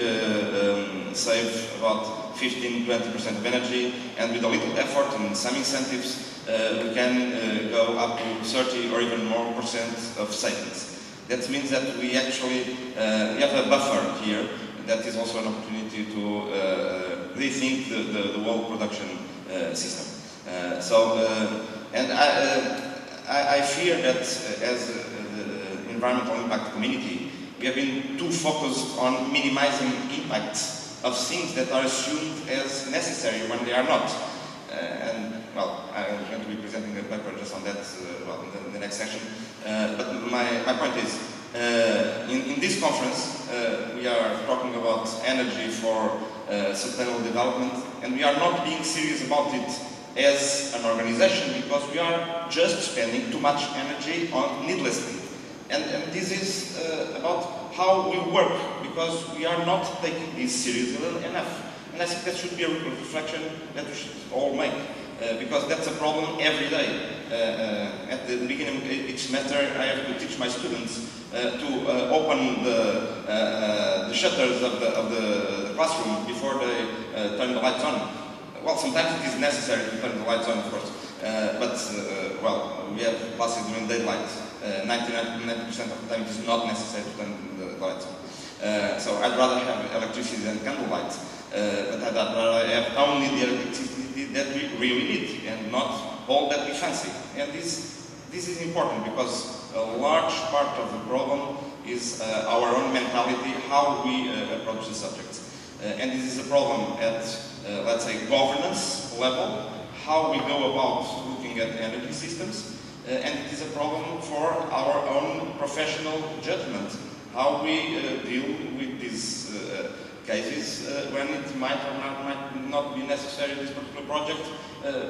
save about 15-20% of energy, and with a little effort and some incentives we can go up to 30 or even more % of savings. That means that we actually have a buffer here. That is also an opportunity to rethink the whole production system. And I fear that as the environmental impact community, we have been too focused on minimizing impacts of things that are assumed as necessary when they are not. And well, I'm going to be presenting a paper just on that in the next session. But my point is, in this conference, we are talking about energy for sustainable development, and we are not being serious about it as an organization, because we are just spending too much energy on needlessly. And this is about how we work, because we are not taking this seriously enough. And I think that should be a reflection that we should all make, because that's a problem every day. At the beginning of each semester, I have to teach my students to open the shutters of the classroom before they turn the lights on. Well, sometimes it is necessary to turn the lights on, of course, but well, we have classes during daylight. 99% of the time it is not necessary to turn the lights on. So I'd rather have electricity than candlelight, but I'd rather have only the electricity that we really need, and not all that we fancy. And this is important, because a large part of the problem is our own mentality, how we approach the subjects. And this is a problem at, let's say, governance level, how we go about looking at energy systems, and it is a problem for our own professional judgment, how we deal with these cases when it might or might not be necessary this particular project,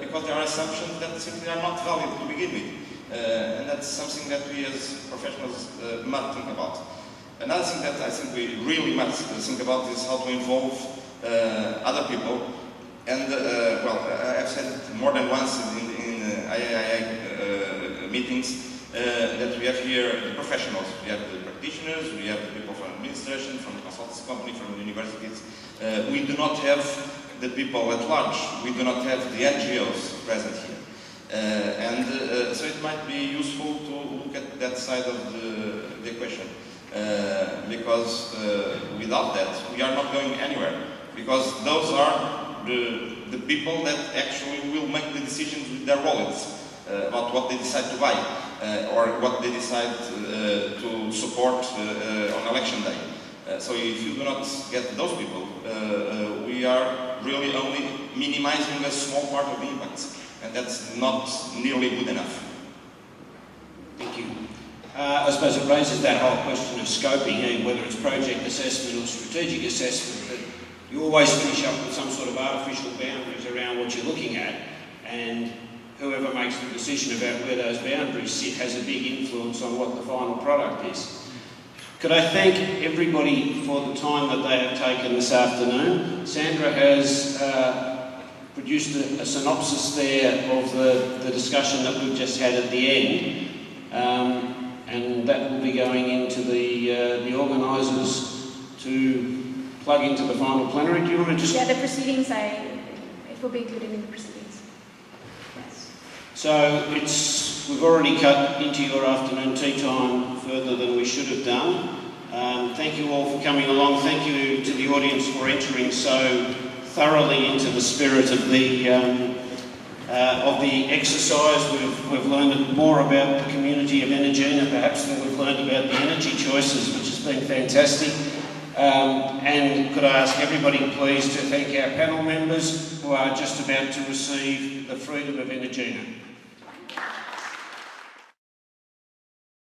because there are assumptions that simply are not valid to begin with. And that's something that we as professionals must think about. Another thing that I think we really must think about is how to involve other people. And, well, I've said it more than once in IAIA meetings, that we have here the professionals, we have the practitioners, we have the people from administration, from the consultancy company, from the universities. We do not have the people at large, we do not have the NGOs present here. So it might be useful to look at that side of the equation, because without that we are not going anywhere, because those are the people that actually will make the decisions with their wallets about what they decide to buy or what they decide to support on election day. So if you do not get those people, we are really only minimizing a small part of the impacts, and that's not nearly good enough. Thank you. I suppose it raises that whole question of scoping, and whether it's project assessment or strategic assessment, that you always finish up with some sort of artificial boundaries around what you're looking at, and whoever makes the decision about where those boundaries sit has a big influence on what the final product is. Could I thank everybody for the time that they have taken this afternoon. Sandra has produced a synopsis there of the discussion that we've just had at the end, and that will be going into the organisers to plug into the final plenary. Do you want to just... Yeah, the proceedings, it will be included in the proceedings. Yes. So we've already cut into your afternoon tea time further than we should have done. Thank you all for coming along. Thank you to the audience for entering so thoroughly into the spirit of the exercise. We've learned more about the community of Energina perhaps than we've learned about the energy choices, which has been fantastic. And could I ask everybody please to thank our panel members who are just about to receive the freedom of Energina.